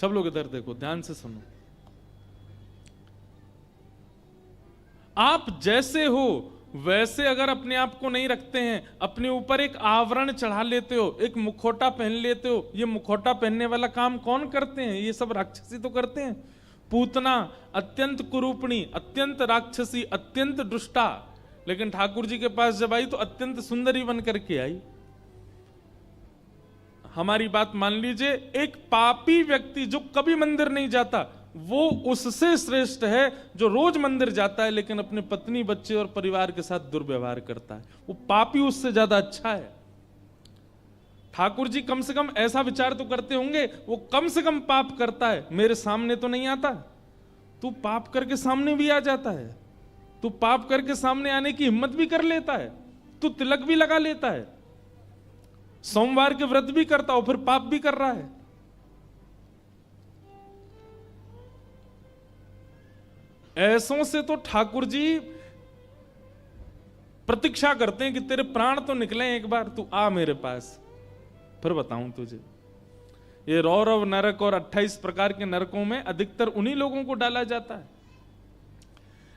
सब लोग इधर देखो, ध्यान से सुनो। आप जैसे हो वैसे अगर अपने आप को नहीं रखते हैं, अपने ऊपर एक आवरण चढ़ा लेते हो, एक मुखौटा पहन लेते हो, ये मुखौटा पहनने वाला काम कौन करते हैं? ये सब राक्षसी तो करते हैं। पूतना अत्यंत कुरूपणी, अत्यंत राक्षसी, अत्यंत दुष्टा, लेकिन ठाकुर जी के पास जब आई तो अत्यंत सुंदरी बन करके आई। हमारी बात मान लीजिए, एक पापी व्यक्ति जो कभी मंदिर नहीं जाता वो उससे श्रेष्ठ है जो रोज मंदिर जाता है लेकिन अपने पत्नी, बच्चे और परिवार के साथ दुर्व्यवहार करता है। वो पापी उससे ज्यादा अच्छा है। ठाकुर जी कम से कम ऐसा विचार तो करते होंगे, वो कम से कम पाप करता है, मेरे सामने तो नहीं आता। तू पाप करके सामने भी आ जाता है, तू पाप करके सामने आने की हिम्मत भी कर लेता है, तू तिलक भी लगा लेता है, सोमवार के व्रत भी करता हो, फिर पाप भी कर रहा है। ऐसों से तो ठाकुर जी प्रतीक्षा करते हैं कि तेरे प्राण तो निकले एक बार, तू आ मेरे पास, फिर बताऊं तुझे। ये रौरव नरक और 28 प्रकार के नरकों में अधिकतर उन्हीं लोगों को डाला जाता है।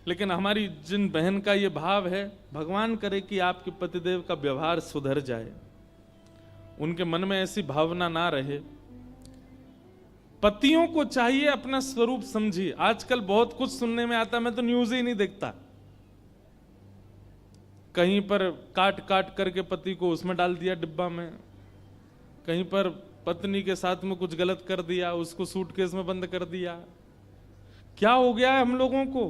लेकिन हमारी जिन बहन का ये भाव है, भगवान करे कि आपके पतिदेव का व्यवहार सुधर जाए, उनके मन में ऐसी भावना ना रहे। पतियों को चाहिए अपना स्वरूप समझिए। आजकल बहुत कुछ सुनने में आता है, मैं तो न्यूज ही नहीं देखता। कहीं पर काट काट करके पति को उसमें डाल दिया डिब्बा में, कहीं पर पत्नी के साथ में कुछ गलत कर दिया, उसको सूटकेस में बंद कर दिया। क्या हो गया है हम लोगों को?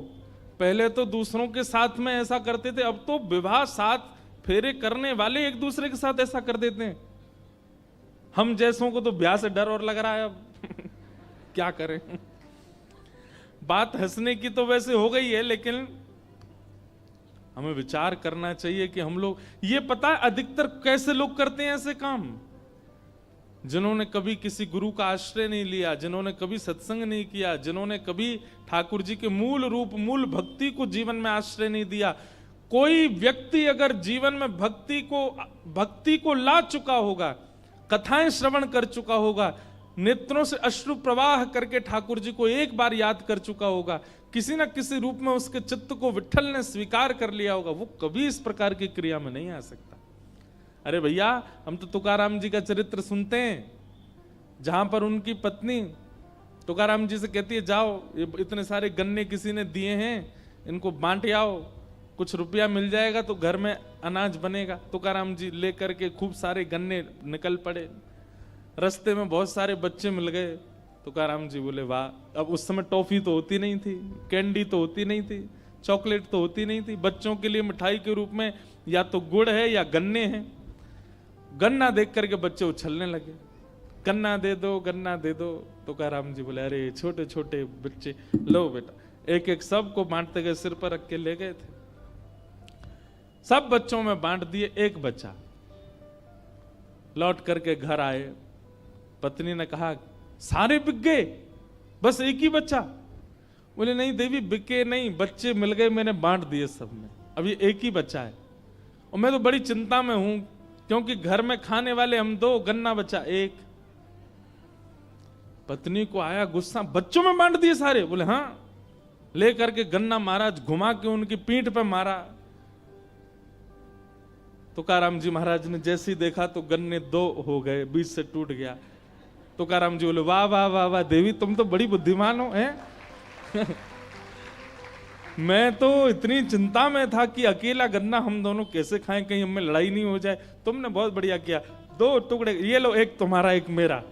पहले तो दूसरों के साथ में ऐसा करते थे, अब तो विवाह 7 फेरे करने वाले एक दूसरे के साथ ऐसा कर देते हैं। हम जैसों को तो ब्याह से डर और लग रहा है अब क्या करें। बात हंसने की तो वैसे हो गई है, लेकिन हमें विचार करना चाहिए कि हम लोग, ये पता है अधिकतर कैसे लोग करते हैं ऐसे काम? जिन्होंने कभी किसी गुरु का आश्रय नहीं लिया, जिन्होंने कभी सत्संग नहीं किया, जिन्होंने कभी ठाकुर जी के मूल रूप, मूल भक्ति को जीवन में आश्रय नहीं दिया। कोई व्यक्ति अगर जीवन में भक्ति को ला चुका होगा, कथाएं श्रवण कर चुका होगा, नेत्रों से अश्रु प्रवाह करके ठाकुर जी को एक बार याद कर चुका होगा, किसी न किसी रूप में उसके चित्त को विठ्ठल ने स्वीकार कर लिया होगा, वो कभी इस प्रकार की क्रिया में नहीं आ सकता। अरे भैया, हम तो तुकाराम जी का चरित्र सुनते हैं, जहां पर उनकी पत्नी तुकाराम जी से कहती है, जाओ ये इतने सारे गन्ने किसी ने दिए हैं, इनको बांट आओ, कुछ रुपया मिल जाएगा तो घर में अनाज बनेगा। तुकाराम जी लेकर के खूब सारे गन्ने निकल पड़े। रास्ते में बहुत सारे बच्चे मिल गए। तुकाराम जी बोले, वाह। अब उस समय टॉफी तो होती नहीं थी, कैंडी तो होती नहीं थी, चॉकलेट तो होती नहीं थी। बच्चों के लिए मिठाई के रूप में या तो गुड़ है या गन्ने हैं। गन्ना देख करके बच्चे उछलने लगे, गन्ना दे दो, गन्ना दे दो। तुकाराम जी बोले, अरे छोटे छोटे बच्चे, लो बेटा। एक एक सबको बांटते गए, सिर पर रख के ले गए थे। सब बच्चों में बांट दिए, एक बच्चा लौट करके घर आए। पत्नी ने कहा, सारे बिक गए, बस एक ही बच्चा? बोले, नहीं देवी, बिके नहीं, बच्चे मिल गए, मैंने बांट दिए सब में, अभी एक ही बच्चा है। और मैं तो बड़ी चिंता में हूं, क्योंकि घर में खाने वाले हम 2, गन्ना बचा 1। पत्नी को आया गुस्सा, बच्चों में बांट दिए सारे? बोले हाँ। ले करके गन्ना महाराज घुमा के उनकी पीठ पे मारा। तुकाराम जी महाराज ने जैसे ही देखा तो गन्ने 2 हो गए, बीच से टूट गया। तुकाराम जी बोले, वाह वाह वाह वाह देवी, तुम तो बड़ी बुद्धिमान हो हैं। मैं तो इतनी चिंता में था कि अकेला गन्ना हम दोनों कैसे खाएं, कहीं हमें लड़ाई नहीं हो जाए। तुमने बहुत बढ़िया किया, 2 टुकड़े, ये लो, एक तुम्हारा एक मेरा।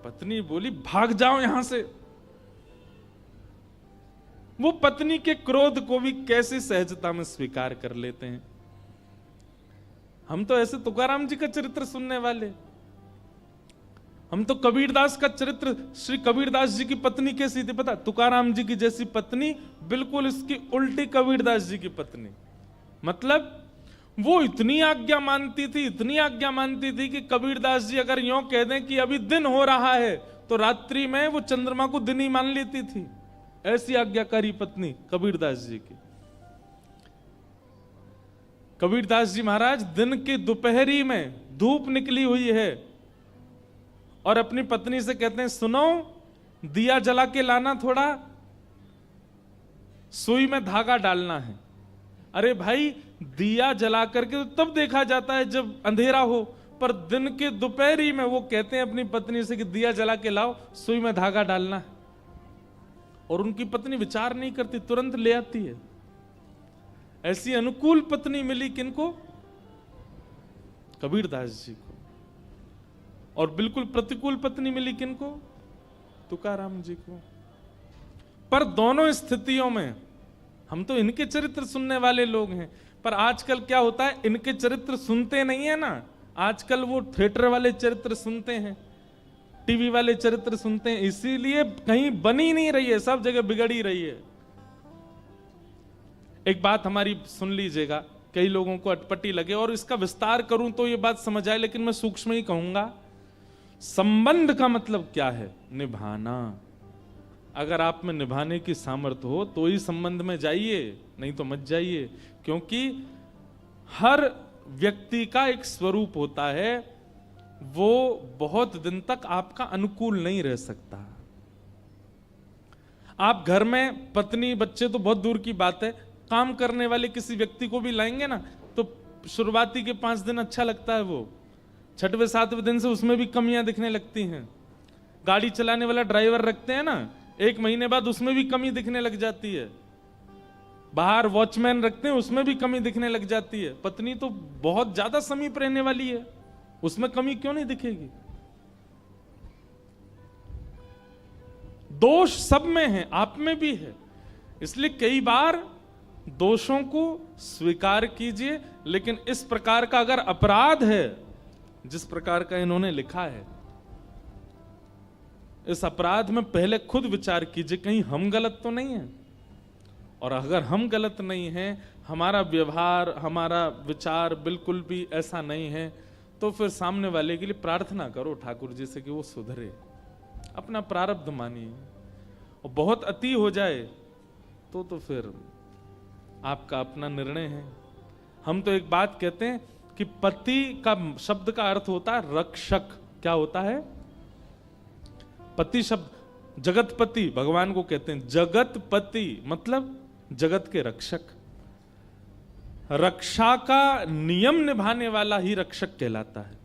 पत्नी बोली, भाग जाओ यहां से। वो पत्नी के क्रोध को भी कैसी सहजता में स्वीकार कर लेते हैं। हम तो ऐसे तुकाराम जी का चरित्र सुनने वाले, हम तो कबीरदास का चरित्र। श्री कबीरदास जी की पत्नी कैसी थी पता? तुकाराम जी की जैसी पत्नी, बिल्कुल इसकी उल्टी कबीरदास जी की पत्नी। मतलब वो इतनी आज्ञा मानती थी, इतनी आज्ञा मानती थी कि कबीरदास जी अगर यूं कह दें कि अभी दिन हो रहा है तो रात्रि में वो चंद्रमा को दिन ही मान लेती थी। ऐसी आज्ञाकारी पत्नी कबीरदास जी की। कबीरदास जी महाराज दिन की दोपहरी में धूप निकली हुई है और अपनी पत्नी से कहते हैं सुनो दिया जला के लाना, थोड़ा सुई में धागा डालना है। अरे भाई दिया जला करके तो तब देखा जाता है जब अंधेरा हो, पर दिन के दोपहरी में वो कहते हैं अपनी पत्नी से कि दिया जला के लाओ, सुई में धागा डालना है। और उनकी पत्नी विचार नहीं करती, तुरंत ले आती है। ऐसी अनुकूल पत्नी मिली किनको? कबीरदास जी को। और बिल्कुल प्रतिकूल पत्नी मिली किनको? तुकाराम जी को। पर दोनों स्थितियों में हम तो इनके चरित्र सुनने वाले लोग हैं, पर आजकल क्या होता है, इनके चरित्र सुनते नहीं है ना, आजकल वो थिएटर वाले चरित्र सुनते हैं, टीवी वाले चरित्र सुनते हैं, इसीलिए कहीं बनी नहीं रही है, सब जगह बिगड़ ही रही है। एक बात हमारी सुन लीजिएगा, कई लोगों को अटपटी लगे और इसका विस्तार करूं तो ये बात समझ आए, लेकिन मैं सूक्ष्म ही कहूंगा। संबंध का मतलब क्या है? निभाना। अगर आप में निभाने की सामर्थ्य हो तो ही संबंध में जाइए, नहीं तो मत जाइए। क्योंकि हर व्यक्ति का एक स्वरूप होता है, वो बहुत दिन तक आपका अनुकूल नहीं रह सकता। आप घर में पत्नी बच्चे तो बहुत दूर की बात है, काम करने वाले किसी व्यक्ति को भी लाएंगे ना, तो शुरुआती के 5 दिन अच्छा लगता है, वो 6वें 7वें दिन से उसमें भी कमियां दिखने लगती हैं। गाड़ी चलाने वाला ड्राइवर रखते हैं ना, 1 महीने बाद उसमें भी कमी दिखने लग जाती है। बाहर वॉचमैन रखते हैं, उसमें भी कमी दिखने लग जाती है। पत्नी तो बहुत ज्यादा समीप रहने वाली है, उसमें कमी क्यों नहीं दिखेगी? दोष सब में है, आप में भी है। इसलिए कई बार दोषों को स्वीकार कीजिए, लेकिन इस प्रकार का अगर अपराध है जिस प्रकार का इन्होंने लिखा है, इस अपराध में पहले खुद विचार कीजिए, कहीं हम गलत तो नहीं है। और अगर हम गलत नहीं हैं, हमारा व्यवहार हमारा विचार बिल्कुल भी ऐसा नहीं है, तो फिर सामने वाले के लिए प्रार्थना करो ठाकुर जी से कि वो सुधरे, अपना प्रारब्ध मानिए। और बहुत अति हो जाए तो फिर आपका अपना निर्णय है। हम तो एक बात कहते हैं कि पति का शब्द का अर्थ होता है रक्षक। क्या होता है? पति शब्द जगतपति, भगवान को कहते हैं जगतपति, मतलब जगत के रक्षक। रक्षा का नियम निभाने वाला ही रक्षक कहलाता है।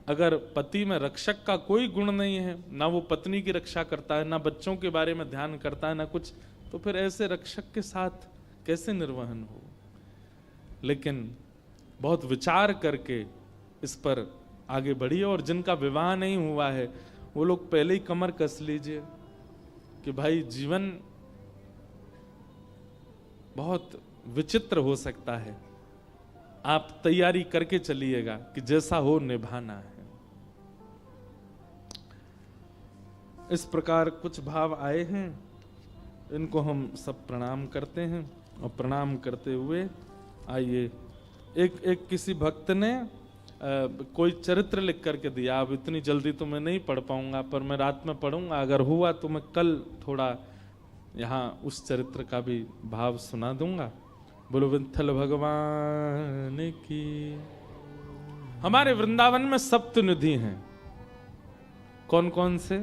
अगर पति में रक्षक का कोई गुण नहीं है, ना वो पत्नी की रक्षा करता है, ना बच्चों के बारे में ध्यान करता है, ना कुछ, तो फिर ऐसे रक्षक के साथ कैसे निर्वहन हो? लेकिन बहुत विचार करके इस पर आगे बढ़िए। और जिनका विवाह नहीं हुआ है वो लोग पहले ही कमर कस लीजिए कि भाई जीवन बहुत विचित्र हो सकता है। आप तैयारी करके चलिएगा कि जैसा हो निभाना है। इस प्रकार कुछ भाव आए हैं, इनको हम सब प्रणाम करते हैं। और प्रणाम करते हुए आइए, एक किसी भक्त ने कोई चरित्र लिख करके दिया। अब इतनी जल्दी तो मैं नहीं पढ़ पाऊंगा, पर मैं रात में पढ़ूंगा। अगर हुआ तो मैं कल थोड़ा यहाँ उस चरित्र का भी भाव सुना दूंगा। बोलो विठ्ठल भगवान की। हमारे वृंदावन में सप्तनिधि हैं। कौन कौन से?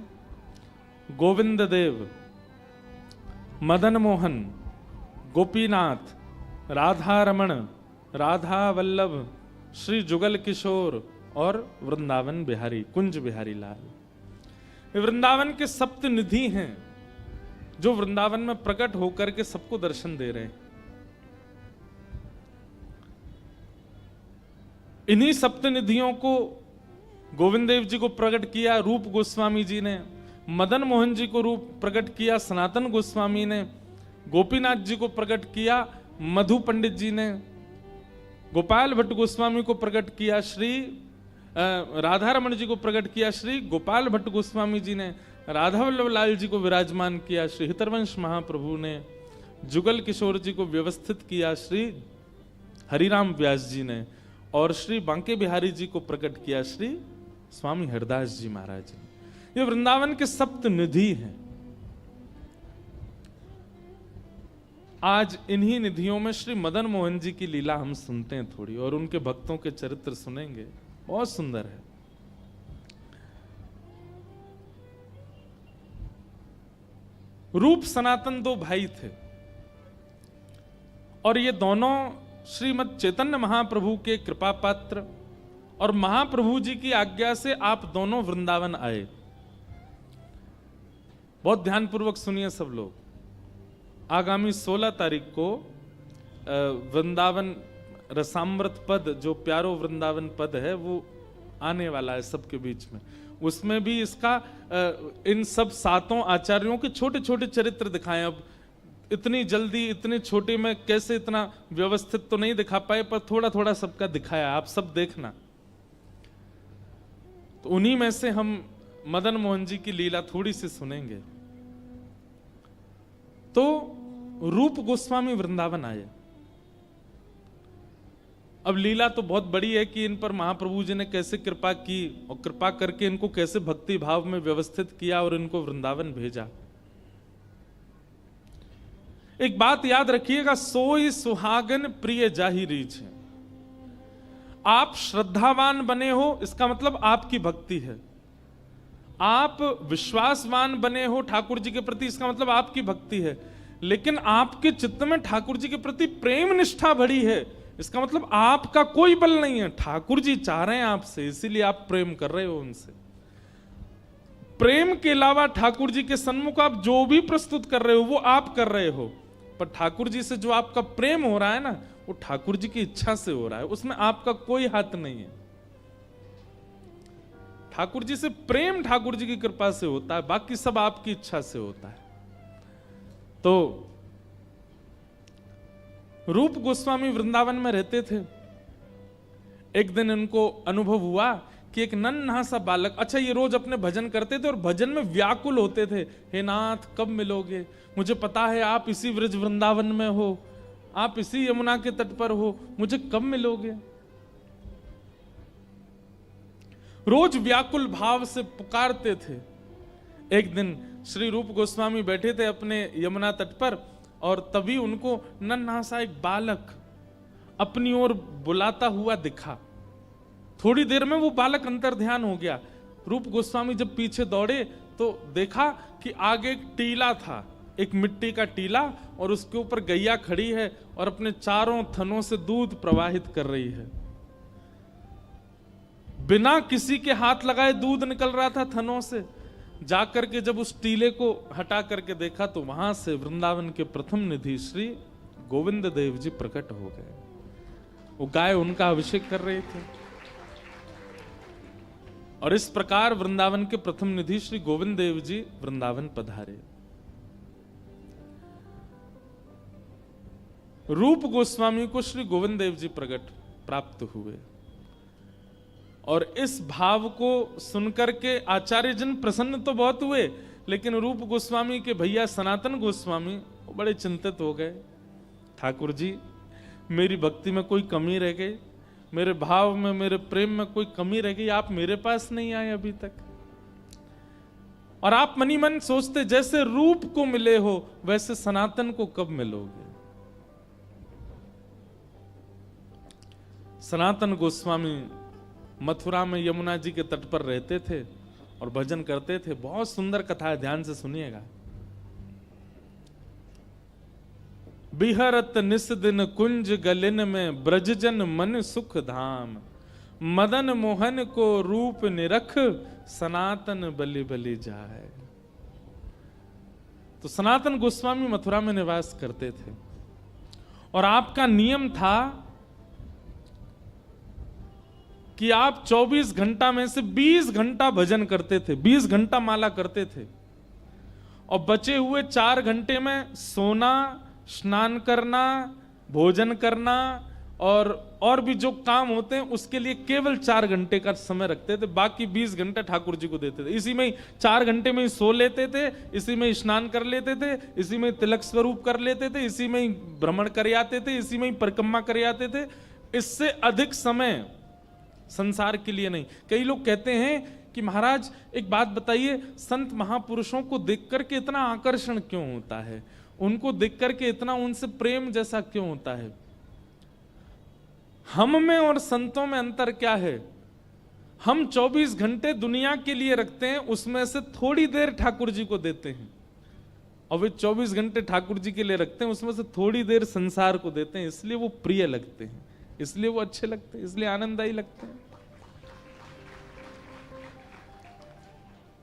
गोविंद देव, मदन मोहन, गोपीनाथ, राधा रमण, राधा वल्लभ, श्री जुगल किशोर और वृंदावन बिहारी, कुंज बिहारी लाल। ये वृंदावन के सप्तनिधि हैं जो वृंदावन में प्रकट होकर के सबको दर्शन दे रहे हैं। इन्हीं सप्तनिधियों को गोविंद देव जी को प्रकट किया रूप गोस्वामी जी ने, मदन मोहन जी को रूप प्रकट किया सनातन गोस्वामी ने, गोपीनाथ जी को प्रकट किया मधु पंडित जी ने, गोपाल भट्ट गोस्वामी को प्रकट किया श्री राधा रमण जी को प्रकट किया श्री गोपाल भट्ट गोस्वामी जी ने, राधा वल्लभ लाल जी को विराजमान किया श्री हितरवंश महाप्रभु ने, जुगल किशोर जी को व्यवस्थित किया श्री हरिराम व्यास जी ने, और श्री बांके बिहारी जी को प्रकट किया श्री स्वामी हरदास जी महाराज ने। ये वृंदावन के सप्तनिधि हैं। आज इन्हीं निधियों में श्री मदन मोहन जी की लीला हम सुनते हैं थोड़ी, और उनके भक्तों के चरित्र सुनेंगे, बहुत सुंदर है। रूप सनातन दो भाई थे और ये दोनों श्रीमद चैतन्य महाप्रभु के कृपा पात्र और महाप्रभु जी की आज्ञा से आप दोनों वृंदावन आए। बहुत ध्यानपूर्वक सुनिए सब लोग। आगामी 16 तारीख को वृंदावन रसामृत पद, जो प्यारो वृंदावन पद है, वो आने वाला है सबके बीच में। उसमें भी इसका इन सब सातों आचार्यों के छोटे छोटे चरित्र दिखाएं। अब इतनी जल्दी इतने छोटे में कैसे इतना व्यवस्थित तो नहीं दिखा पाए, पर थोड़ा थोड़ा सबका दिखाया, आप सब देखना। तो उन्हीं में से हम मदन मोहन जी की लीला थोड़ी सी सुनेंगे। तो रूप गोस्वामी वृंदावन आए। अब लीला तो बहुत बड़ी है कि इन पर महाप्रभु जी ने कैसे कृपा की और कृपा करके इनको कैसे भक्ति भाव में व्यवस्थित किया और इनको वृंदावन भेजा। एक बात याद रखिएगा, सोई सुहागन प्रिय जाहि रीछ है। आप श्रद्धावान बने हो, इसका मतलब आपकी भक्ति है। आप विश्वासवान बने हो ठाकुर जी के प्रति, इसका मतलब आपकी भक्ति है। लेकिन आपके चित्त में ठाकुर जी के प्रति प्रेम निष्ठा बढ़ी है, इसका मतलब आपका कोई बल नहीं है, ठाकुर जी चाह रहे हैं आपसे, इसीलिए आप प्रेम कर रहे हो उनसे। प्रेम के अलावा ठाकुर जी के सन्मुख आप जो भी प्रस्तुत कर रहे हो वो आप कर रहे हो, पर ठाकुर जी से जो आपका प्रेम हो रहा है ना, वो ठाकुर जी की इच्छा से हो रहा है, उसमें आपका कोई हाथ नहीं है। ठाकुर जी से प्रेम ठाकुर जी की कृपा से होता है, बाकी सब आपकी इच्छा से होता है। तो रूप गोस्वामी वृंदावन में रहते थे। एक दिन इनको अनुभव हुआ कि एक नन्हा सा बालक, अच्छा ये रोज अपने भजन करते थे और भजन में व्याकुल होते थे, हे नाथ कब मिलोगे, मुझे पता है आप इसी व्रज वृंदावन में हो, आप इसी यमुना के तट पर हो, मुझे कब मिलोगे। रोज व्याकुल भाव से पुकारते थे। एक दिन श्री रूप गोस्वामी बैठे थे अपने यमुना तट पर और तभी उनको नन्हा सा एक बालक अपनी ओर बुलाता हुआ दिखा। थोड़ी देर में वो बालक अंतर ध्यान हो गया। रूप गोस्वामी जब पीछे दौड़े तो देखा कि आगे एक टीला था, एक मिट्टी का टीला, और उसके ऊपर गैया खड़ी है और अपने चारों थनों से दूध प्रवाहित कर रही है। बिना किसी के हाथ लगाए दूध निकल रहा था थनों से। जाकर के जब उस टीले को हटा करके देखा तो वहां से वृंदावन के प्रथम निधि श्री गोविंद देव जी प्रकट हो गए। वो गाय उनका अभिषेक कर रहे थे और इस प्रकार वृंदावन के प्रथम निधि श्री गोविंद देव जी वृंदावन पधारे। रूप गोस्वामी को श्री गोविंद देव जी प्रकट प्राप्त हुए और इस भाव को सुनकर के आचार्य जन प्रसन्न तो बहुत हुए, लेकिन रूप गोस्वामी के भैया सनातन गोस्वामी बड़े चिंतित हो गए। ठाकुर जी, मेरी भक्ति में कोई कमी रह गई, मेरे भाव में, मेरे प्रेम में कोई कमी रह गई, आप मेरे पास नहीं आए अभी तक। और आप मनी मन सोचते जैसे रूप को मिले हो वैसे सनातन को कब मिलोगे। सनातन गोस्वामी मथुरा में यमुना जी के तट पर रहते थे और भजन करते थे। बहुत सुंदर कथा है, ध्यान से सुनिएगा। बिहरत निस दिन कुंज गलिन में ब्रजजन मन सुख धाम, मदन मोहन को रूप निरख सनातन बलि बलि जाए। तो सनातन गोस्वामी मथुरा में निवास करते थे और आपका नियम था कि आप 24 घंटा में से 20 घंटा भजन करते थे, 20 घंटा माला करते थे और बचे हुए 4 घंटे में सोना, स्नान करना, भोजन करना और भी जो काम होते हैं उसके लिए केवल 4 घंटे का समय रखते थे। बाकी 20 घंटे ठाकुर जी को देते थे। इसी में 4 घंटे में ही सो लेते थे, इसी में स्नान कर लेते थे, इसी में तिलक स्वरूप कर लेते थे, इसी में ही भ्रमण कर आते थे, इसी में ही परिक्रमा कर आते थे। इससे अधिक समय संसार के लिए नहीं। कई लोग कहते हैं कि महाराज एक बात बताइए, संत महापुरुषों को देख करके इतना आकर्षण क्यों होता है, उनको देख करके इतना उनसे प्रेम जैसा क्यों होता है। हम में और संतों में अंतर क्या है? हम 24 घंटे दुनिया के लिए रखते हैं, उसमें से थोड़ी देर ठाकुर जी को देते हैं और वे 24 घंटे ठाकुर जी के लिए रखते हैं, उसमें से थोड़ी देर संसार को देते हैं, इसलिए वो प्रिय लगते हैं, इसलिए वो अच्छे लगते हैं, इसलिए आनंददायी लगते हैं।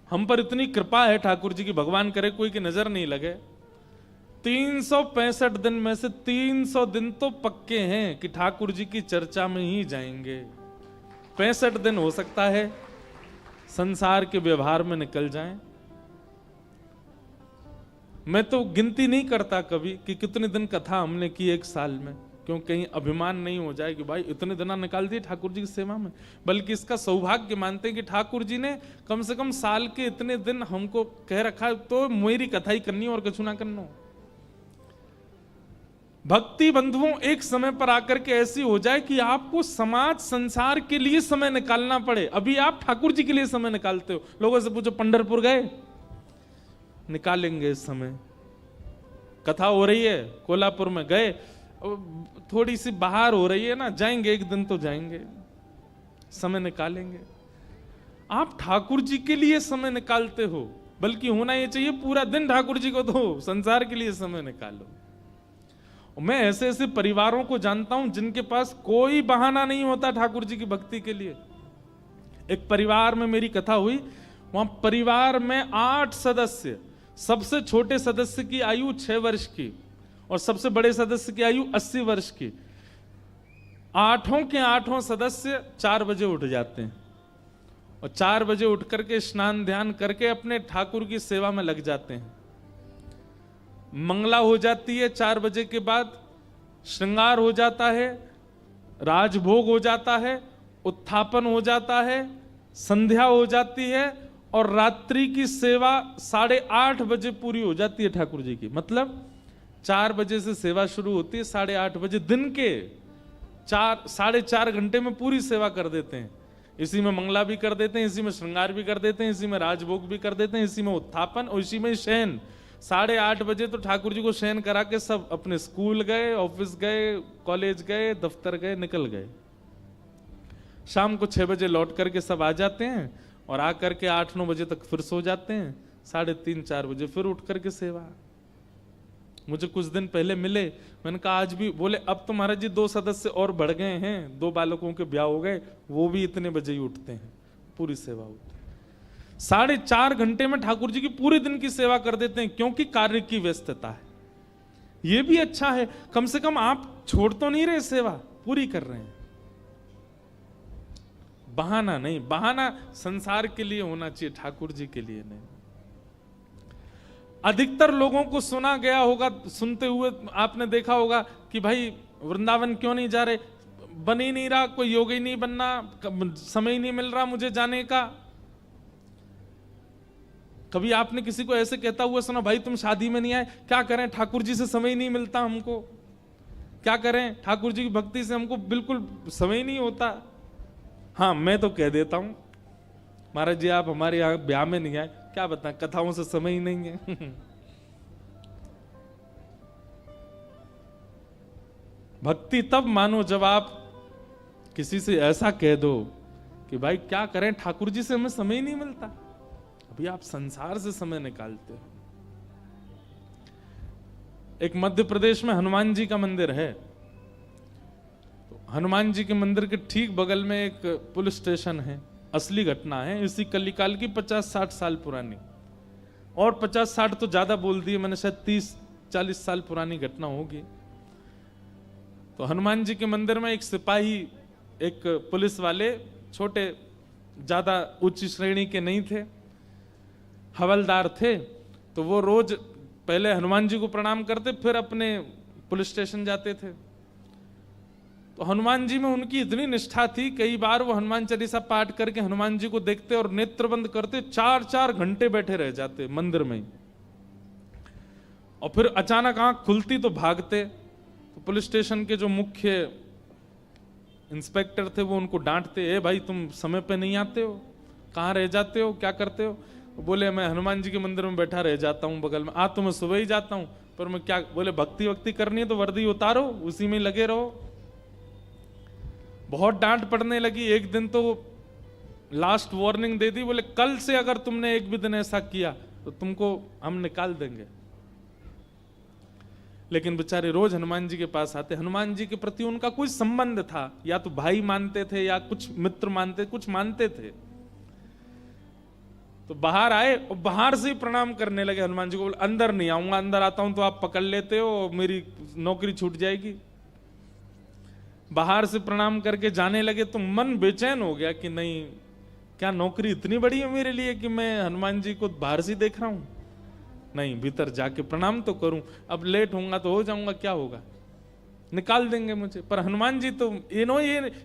हम पर इतनी कृपा है ठाकुर जी की, भगवान करे कोई की नजर नहीं लगे। 365 दिन में से 300 दिन तो पक्के हैं कि ठाकुर जी की चर्चा में ही जाएंगे। 65 दिन हो सकता है संसार के व्यवहार में निकल जाएं। मैं तो गिनती नहीं करता कभी कि कितने दिन कथा हमने की एक साल में, क्यों कहीं अभिमान नहीं हो जाए कि भाई इतने दिन निकाल दिए ठाकुर जी की सेवा में। बल्कि इसका सौभाग्य मानते हैं कि ठाकुर जी ने कम से कम साल के इतने दिन हमको कह रखा है, तो मेरी कथा ही करनी और कुछ ना करना। भक्ति बंधुओं, एक समय पर आकर के ऐसी हो जाए कि आपको समाज संसार के लिए समय निकालना पड़े। अभी आप ठाकुर जी के लिए समय निकालते हो। लोगों से पूछो पंढरपुर गए, निकालेंगे इस समय। कथा हो रही है कोल्हापुर में गए, थोड़ी सी बाहर हो रही है ना, जाएंगे एक दिन तो जाएंगे, समय निकालेंगे। आप ठाकुर जी के लिए समय निकालते हो, बल्कि होना ये चाहिए पूरा दिन ठाकुर जी को दो, संसार के लिए समय निकालो। मैं ऐसे ऐसे परिवारों को जानता हूं जिनके पास कोई बहाना नहीं होता ठाकुर जी की भक्ति के लिए। एक परिवार में मेरी कथा हुई, वहां परिवार में 8 सदस्य, सबसे छोटे सदस्य की आयु 6 वर्ष की और सबसे बड़े सदस्य की आयु 80 वर्ष की। 8 के 8 सदस्य 4 बजे उठ जाते हैं और 4 बजे उठ करके स्नान ध्यान करके अपने ठाकुर की सेवा में लग जाते हैं। मंगला हो जाती है 4 बजे के बाद, श्रृंगार हो जाता है, राजभोग हो जाता है, उत्थापन हो जाता है, संध्या हो जाती है और रात्रि की सेवा 8:30 बजे पूरी हो जाती है ठाकुर जी की। मतलब 4 बजे से सेवा शुरू होती है, 8:30 बजे दिन के 4-4.5 घंटे में पूरी सेवा कर देते हैं। इसी में मंगला भी कर देते हैं, इसी में श्रृंगार भी कर देते हैं, इसी में राजभोग भी कर देते हैं, इसी में उत्थापन और इसी में शयन। 8:30 बजे तो ठाकुर जी को शयन करा के सब अपने स्कूल गए, ऑफिस गए, कॉलेज गए, दफ्तर गए, निकल गए। शाम को 6 बजे लौट करके सब आ जाते हैं और आकर के 8-9 बजे तक फिर सो जाते हैं। 3:30-4 बजे फिर उठ करके सेवा। मुझे कुछ दिन पहले मिले, मैंने कहा आज भी, बोले अब तो महाराज जी 2 सदस्य और बढ़ गए हैं, 2 बालकों के ब्याह हो गए, वो भी इतने बजे ही उठते हैं, पूरी सेवा होती है। 4.5 घंटे में ठाकुर जी की पूरे दिन की सेवा कर देते हैं, क्योंकि कार्य की व्यस्तता है। ये भी अच्छा है, कम से कम आप छोड़ तो नहीं रहे, सेवा पूरी कर रहे हैं। बहाना नहीं, बहाना संसार के लिए होना चाहिए, ठाकुर जी के लिए नहीं। अधिकतर लोगों को सुना गया होगा, सुनते हुए आपने देखा होगा कि भाई वृंदावन क्यों नहीं जा रहे, बन ही नहीं रहा, कोई योगी नहीं बनना, समय ही नहीं मिल रहा मुझे जाने का। कभी आपने किसी को ऐसे कहता हुआ सुना, भाई तुम शादी में नहीं आए, क्या करें ठाकुर जी से समय ही नहीं मिलता हमको, क्या करें ठाकुर जी की भक्ति से हमको बिल्कुल समय ही नहीं होता। हाँ, मैं तो कह देता हूं महाराज जी आप हमारे यहाँ ब्याह में नहीं आए, क्या बताएं, कथाओं से समय ही नहीं है। भक्ति तब मानो जब आप किसी से ऐसा कह दो कि भाई क्या करें ठाकुर जी से हमें समय ही नहीं मिलता। अभी आप संसार से समय निकालते हो। एक मध्य प्रदेश में हनुमान जी का मंदिर है, तो हनुमान जी के मंदिर के ठीक बगल में एक पुलिस स्टेशन है। असली घटना है, इसी कलिकाल की 50-60 साल पुरानी, और 50-60 तो ज्यादा बोल दिए मैंने, शायद 30-40 साल पुरानी घटना होगी। तो हनुमान जी के मंदिर में एक सिपाही, एक पुलिस वाले, छोटे, ज्यादा उच्च श्रेणी के नहीं थे, हवलदार थे। तो वो रोज पहले हनुमान जी को प्रणाम करते, फिर अपने पुलिस स्टेशन जाते थे। तो हनुमान जी में उनकी इतनी निष्ठा थी, कई बार वो हनुमान चालीसा पाठ करके हनुमान जी को देखते और नेत्र बंद करते, 4-4 घंटे बैठे रह जाते मंदिर में ही। और फिर अचानक आंख खुलती तो भागते। तो पुलिस स्टेशन के जो मुख्य इंस्पेक्टर थे वो उनको डांटते, ए भाई तुम समय पे नहीं आते हो, कहाँ रह जाते हो, क्या करते हो। बोले मैं हनुमान जी के मंदिर में बैठा रह जाता हूँ बगल में, तो मैं सुबह ही जाता हूँ, पर मैं क्या, बोले भक्ति वक्ति करनी है तो वर्दी उतारो, उसी में लगे रहो। बहुत डांट पड़ने लगी। एक दिन तो लास्ट वार्निंग दे दी, बोले कल से अगर तुमने एक भी दिन ऐसा किया तो तुमको हम निकाल देंगे। लेकिन बेचारे रोज हनुमान जी के पास आते। हनुमान जी के प्रति उनका कोई संबंध था, या तो भाई मानते थे या कुछ मित्र मानते, कुछ मानते थे। तो बाहर आए और बाहर से ही प्रणाम करने लगे हनुमान जी को। अंदर नहीं आऊंगा, अंदर आता हूं तो आप पकड़ लेते हो, मेरी नौकरी छूट जाएगी। बाहर से प्रणाम करके जाने लगे तो मन बेचैन हो गया कि नहीं, क्या नौकरी इतनी बड़ी है मेरे लिए कि मैं हनुमान जी को बाहर से देख रहा हूं? नहीं, भीतर जाके प्रणाम तो करूं। अब लेट होऊंगा तो हो जाऊंगा, क्या होगा, निकाल देंगे मुझे। पर हनुमान जी तो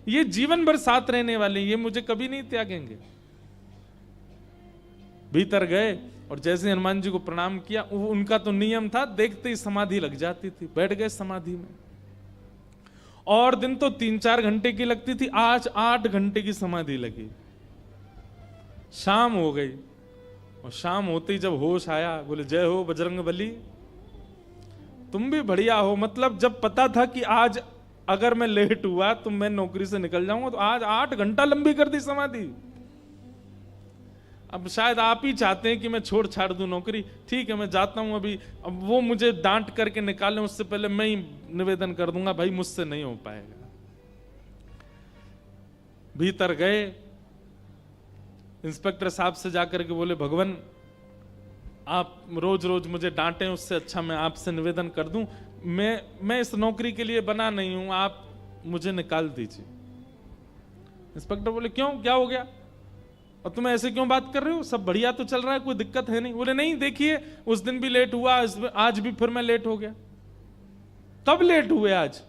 ये जीवन भर साथ रहने वाले, ये मुझे कभी नहीं त्यागेंगे। भीतर गए और जैसे हनुमान जी को प्रणाम किया, उनका तो नियम था, देखते ही समाधि लग जाती थी, बैठ गए समाधि में। और दिन तो 3-4 घंटे की लगती थी, आज 8 घंटे की समाधि लगी। शाम हो गई और शाम होते ही जब होश आया, बोले जय हो बजरंगबली, तुम भी बढ़िया हो। मतलब जब पता था कि आज अगर मैं लेट हुआ तो मैं नौकरी से निकल जाऊंगा, तो आज 8 घंटा लंबी कर दी समाधि। अब शायद आप ही चाहते हैं कि मैं छोड़ छाड़ दूं नौकरी, ठीक है मैं जाता हूं अभी। अब वो मुझे डांट करके निकालें उससे पहले मैं ही निवेदन कर दूंगा, भाई मुझसे नहीं हो पाएगा। भीतर गए, इंस्पेक्टर साहब से जाकर के बोले, भगवान आप रोज रोज मुझे डांटें, उससे अच्छा मैं आपसे निवेदन कर दूं, मैं इस नौकरी के लिए बना नहीं हूं, आप मुझे निकाल दीजिए। इंस्पेक्टर बोले क्यों, क्या हो गया, और तुम ऐसे क्यों बात कर रहे हो, सब बढ़िया तो चल रहा है, कोई दिक्कत है नहीं। बोले नहीं, देखिए उस दिन भी लेट हुआ, आज भी फिर मैं लेट हो गया। कब लेट हुए? आज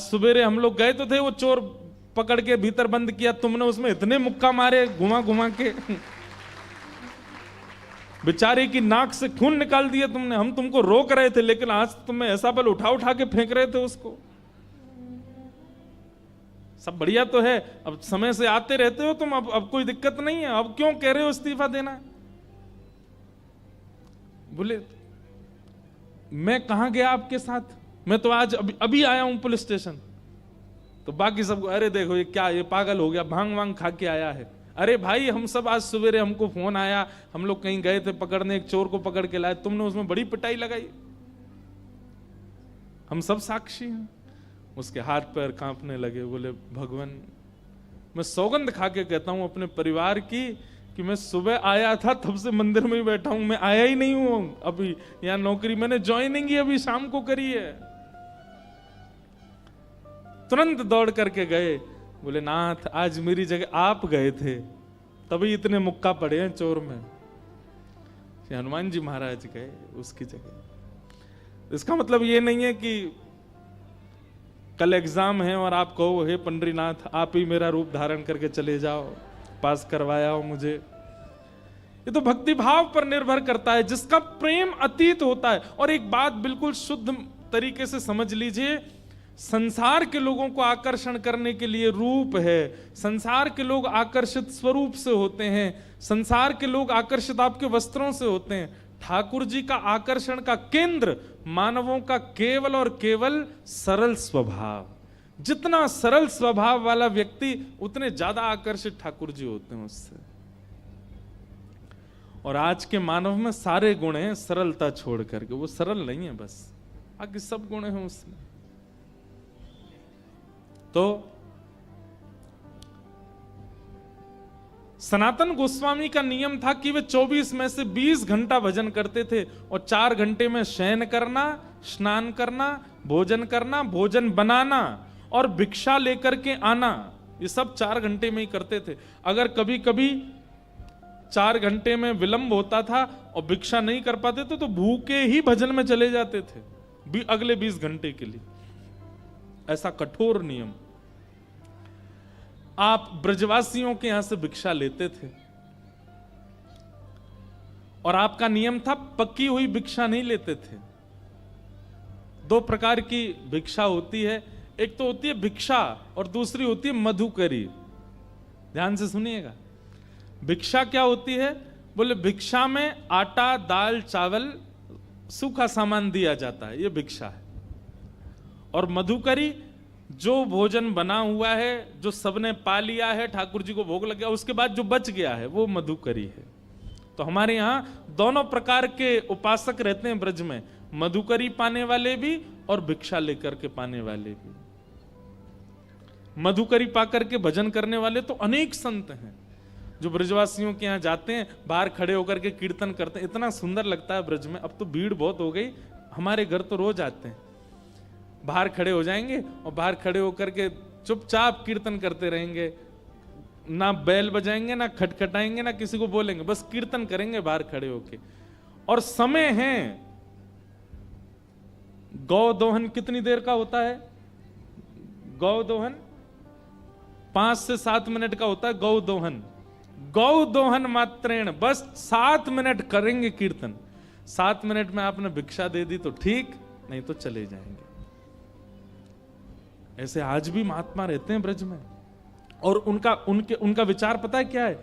सवेरे हम लोग गए तो थे, वो चोर पकड़ के भीतर बंद किया, तुमने उसमें इतने मुक्का मारे घुमा घुमा के बेचारे की नाक से खून निकाल दिया तुमने। हम तुमको रोक रहे थे, लेकिन आज तुम्हें ऐसा बल उठा उठा के फेंक रहे थे उसको। सब बढ़िया तो है, अब समय से आते रहते हो तुम, अब कोई दिक्कत नहीं है, अब क्यों कह रहे हो इस्तीफा देना? बोले मैं कहां गया आपके साथ, मैं तो आज अभी आया हूं पुलिस स्टेशन। तो बाकी सबको, अरे देखो ये क्या, ये पागल हो गया, भांग वांग खा के आया है। अरे भाई हम सब आज सवेरे हमको फोन आया, हम लोग कहीं गए थे पकड़ने, एक चोर को पकड़ के लाए, तुमने उसमें बड़ी पिटाई लगाई, हम सब साक्षी हैं। उसके हाथ पैर कांपने लगे। बोले भगवान मैं सौगंध खा के कहता हूं अपने परिवार की कि मैं सुबह आया था तब से मंदिर में ही बैठा हूं, मैं आया ही नहीं हूं अभी यहां नौकरी, मैंने ज्वाइनिंग ही अभी शाम को करी है। तुरंत दौड़ करके गए, बोले नाथ आज मेरी जगह आप गए थे, तभी इतने मुक्का पड़े हैं चोर में। हनुमान जी महाराज गए उसकी जगह। इसका मतलब ये नहीं है कि कल एग्जाम है और आप कहो हे पंडरीनाथ आप ही मेरा रूप धारण करके चले जाओ, पास करवाया हो मुझे। ये तो भक्ति भाव पर निर्भर करता है, जिसका प्रेम अतीत होता है। और एक बात बिल्कुल शुद्ध तरीके से समझ लीजिए, संसार के लोगों को आकर्षण करने के लिए रूप है, संसार के लोग आकर्षित स्वरूप से होते हैं, संसार के लोग आकर्षित आपके वस्त्रों से होते हैं। ठाकुर जी का आकर्षण का केंद्र मानवों का केवल और केवल सरल स्वभाव। जितना सरल स्वभाव वाला व्यक्ति उतने ज्यादा आकर्षित ठाकुर जी होते हैं उससे। और आज के मानव में सारे गुण हैं, सरलता छोड़ करके, वो सरल नहीं है बस, बाकी सब गुण हैं उसमें। तो सनातन गोस्वामी का नियम था कि वे 24 में से 20 घंटा भजन करते थे और 4 घंटे में शयन करना, स्नान करना, भोजन बनाना और भिक्षा लेकर के आना, ये सब 4 घंटे में ही करते थे। अगर कभी कभी 4 घंटे में विलंब होता था और भिक्षा नहीं कर पाते थे तो भूखे ही भजन में चले जाते थे अगले 20 घंटे के लिए। ऐसा कठोर नियम। आप ब्रजवासियों के यहां से भिक्षा लेते थे और आपका नियम था पक्की हुई भिक्षा नहीं लेते थे। 2 प्रकार की भिक्षा होती है, एक तो होती है भिक्षा और दूसरी होती है मधुकरी। ध्यान से सुनिएगा, भिक्षा क्या होती है? बोले भिक्षा में आटा, दाल, चावल, सूखा सामान दिया जाता है, ये भिक्षा है। और मधुकरी जो भोजन बना हुआ है, जो सबने पा लिया है, ठाकुर जी को भोग लग गया, उसके बाद जो बच गया है वो मधुकरी है। तो हमारे यहां दोनों प्रकार के उपासक रहते हैं ब्रज में। मधुकरी पाने वाले भी और भिक्षा लेकर के पाने वाले भी। मधुकरी पाकर के भजन करने वाले तो अनेक संत हैं जो ब्रजवासियों के यहाँ जाते हैं, बाहर खड़े होकर के कीर्तन करते हैं। इतना सुंदर लगता है ब्रज में। अब तो भीड़ बहुत हो गई, हमारे घर तो रोज आते हैं। बाहर खड़े हो जाएंगे और बाहर खड़े होकर के चुपचाप कीर्तन करते रहेंगे, ना बैल बजाएंगे, ना खटखटाएंगे, ना किसी को बोलेंगे, बस कीर्तन करेंगे बाहर खड़े होके। और समय है, गौ दोहन कितनी देर का होता है? गौ दोहन 5 से 7 मिनट का होता है। गौ दोहन, गौ दोहन मात्रेण, बस 7 मिनट करेंगे कीर्तन। 7 मिनट में आपने भिक्षा दे दी तो ठीक, नहीं तो चले जाएंगे। ऐसे आज भी महात्मा रहते हैं ब्रज में। और उनका विचार पता है क्या है?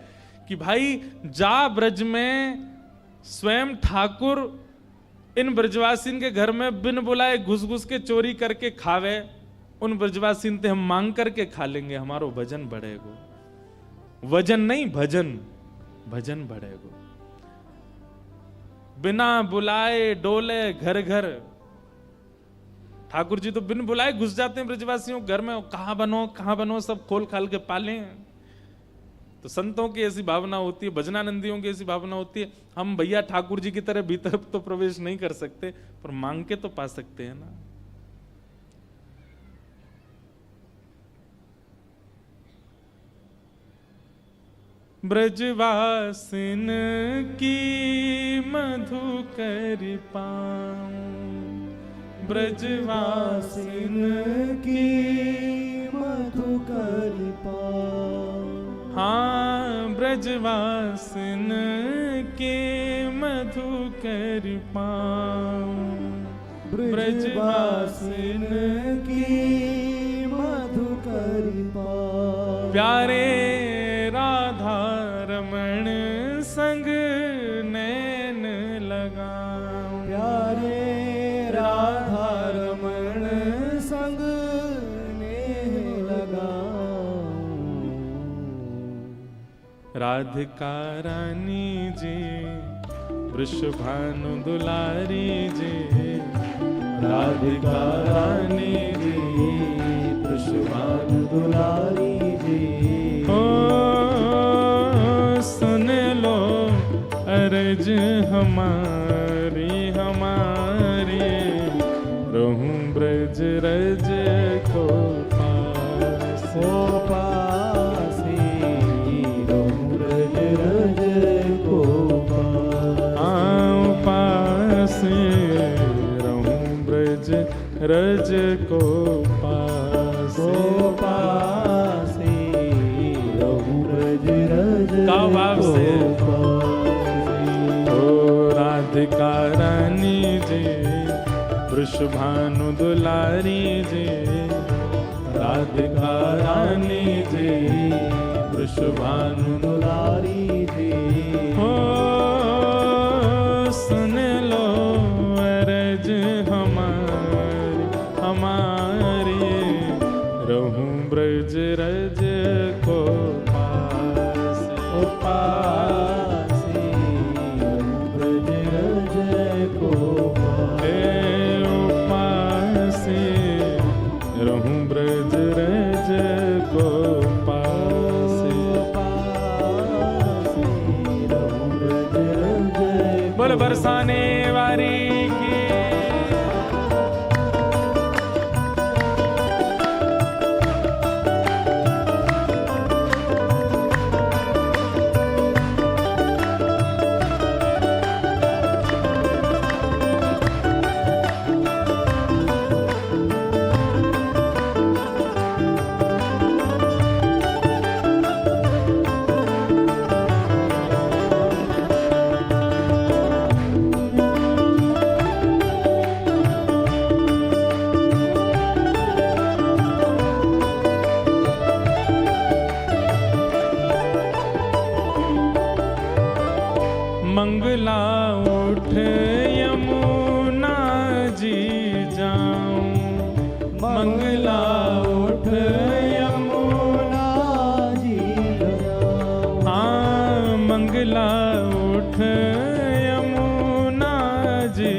कि भाई जा ब्रज में स्वयं ठाकुर इन ब्रजवासीन के घर में बिन बुलाए घुस घुस के चोरी करके खावे, उन ब्रजवासीन ते हम मांग करके खा लेंगे, हमारो भजन बढ़ेगो। वजन नहीं, भजन, भजन बढ़ेगो। बिना बुलाए डोले घर घर। ठाकुर जी तो बिन बुलाए घुस जाते हैं ब्रजवासियों घर में, कहां बनो सब खोल खाल के पाले। तो संतों की ऐसी भावना होती है, भजनानंदियों की ऐसी भावना होती है, हम भैया ठाकुर जी की तरह भीतर तो प्रवेश नहीं कर सकते, पर मांग के तो पा सकते हैं ना। ब्रजवासिन की मधुकर पाऊं, ब्रजवासिन की मधुकर पाऊं। हाँ, ब्रजवासिन के मधुकर पाऊं, ब्रजवासिन की मधुकर पाऊं। प्यारे राधा रमण संग नैन लगाऊं, प्यारे राधा रमण संग नैन लगाऊं। राधिका रानी जी, वृषभानु दुलारी जी, राधिका रानी जी, वृषभानु दुलारी जी। ओ सुन लो अर्ज हमारी हमारी, रहूं ब्रज रज को पास, ओ पासी, रहूं ब्रज रज को पास। आऊं पासे, रहूं ब्रज रज को पास, ओ पासी, रहूं ब्रज रज का भाव से। को ओ राधिका रानी जी, वृषभानु दुलारी जी, राधिका रानी जी, वृषभानु दुलारी जी। हो सुन लो अरज हमारी हमारी, रहूं ब्रज रज को पास, ओ पासी, ब्रज रज को पास। हे उपासी, रहूं ब्रज रज को पास। बोल बरसाने वारी की। मंगला उठ यमुना जी जाऊं, मंगला उठ यमुना जी जाऊं। हाँ, मंगला उठ यमुना जी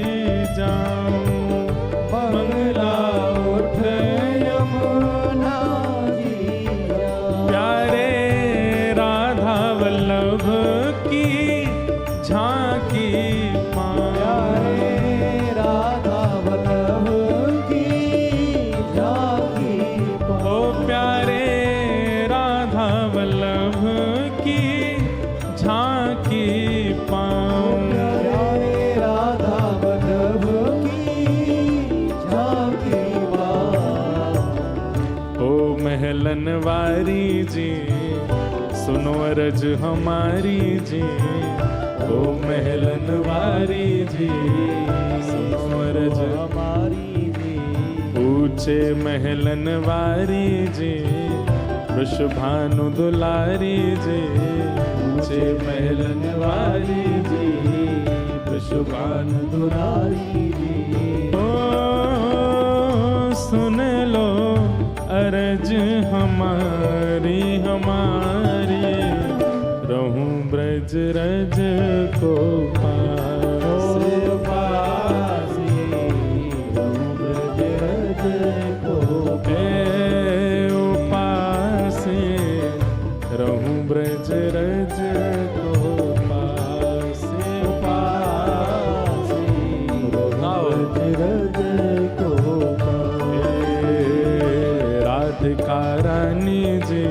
जाऊं। की झांकी पाऊं। प्यारे राधा माधव की झांकी पाऊं। ओ महलन वारी जी सुनो अरज हमारी जी। ओ महलन वारी जी सुनो अरज हमारी जी। ऊंचे महलन वारी जी वृषभानु दुलारी जी। ऊंचे महलन वारी जी वृषभानु दुलारी जी। ओ सुन लो अरज हमारी हमारी रहूं ब्रज रज को पासे पासी रहूं ब्रज रज को उपासे रहूं ब्रज रज को पासे पासी रहूं ब्रज रज को राधिका रानी जी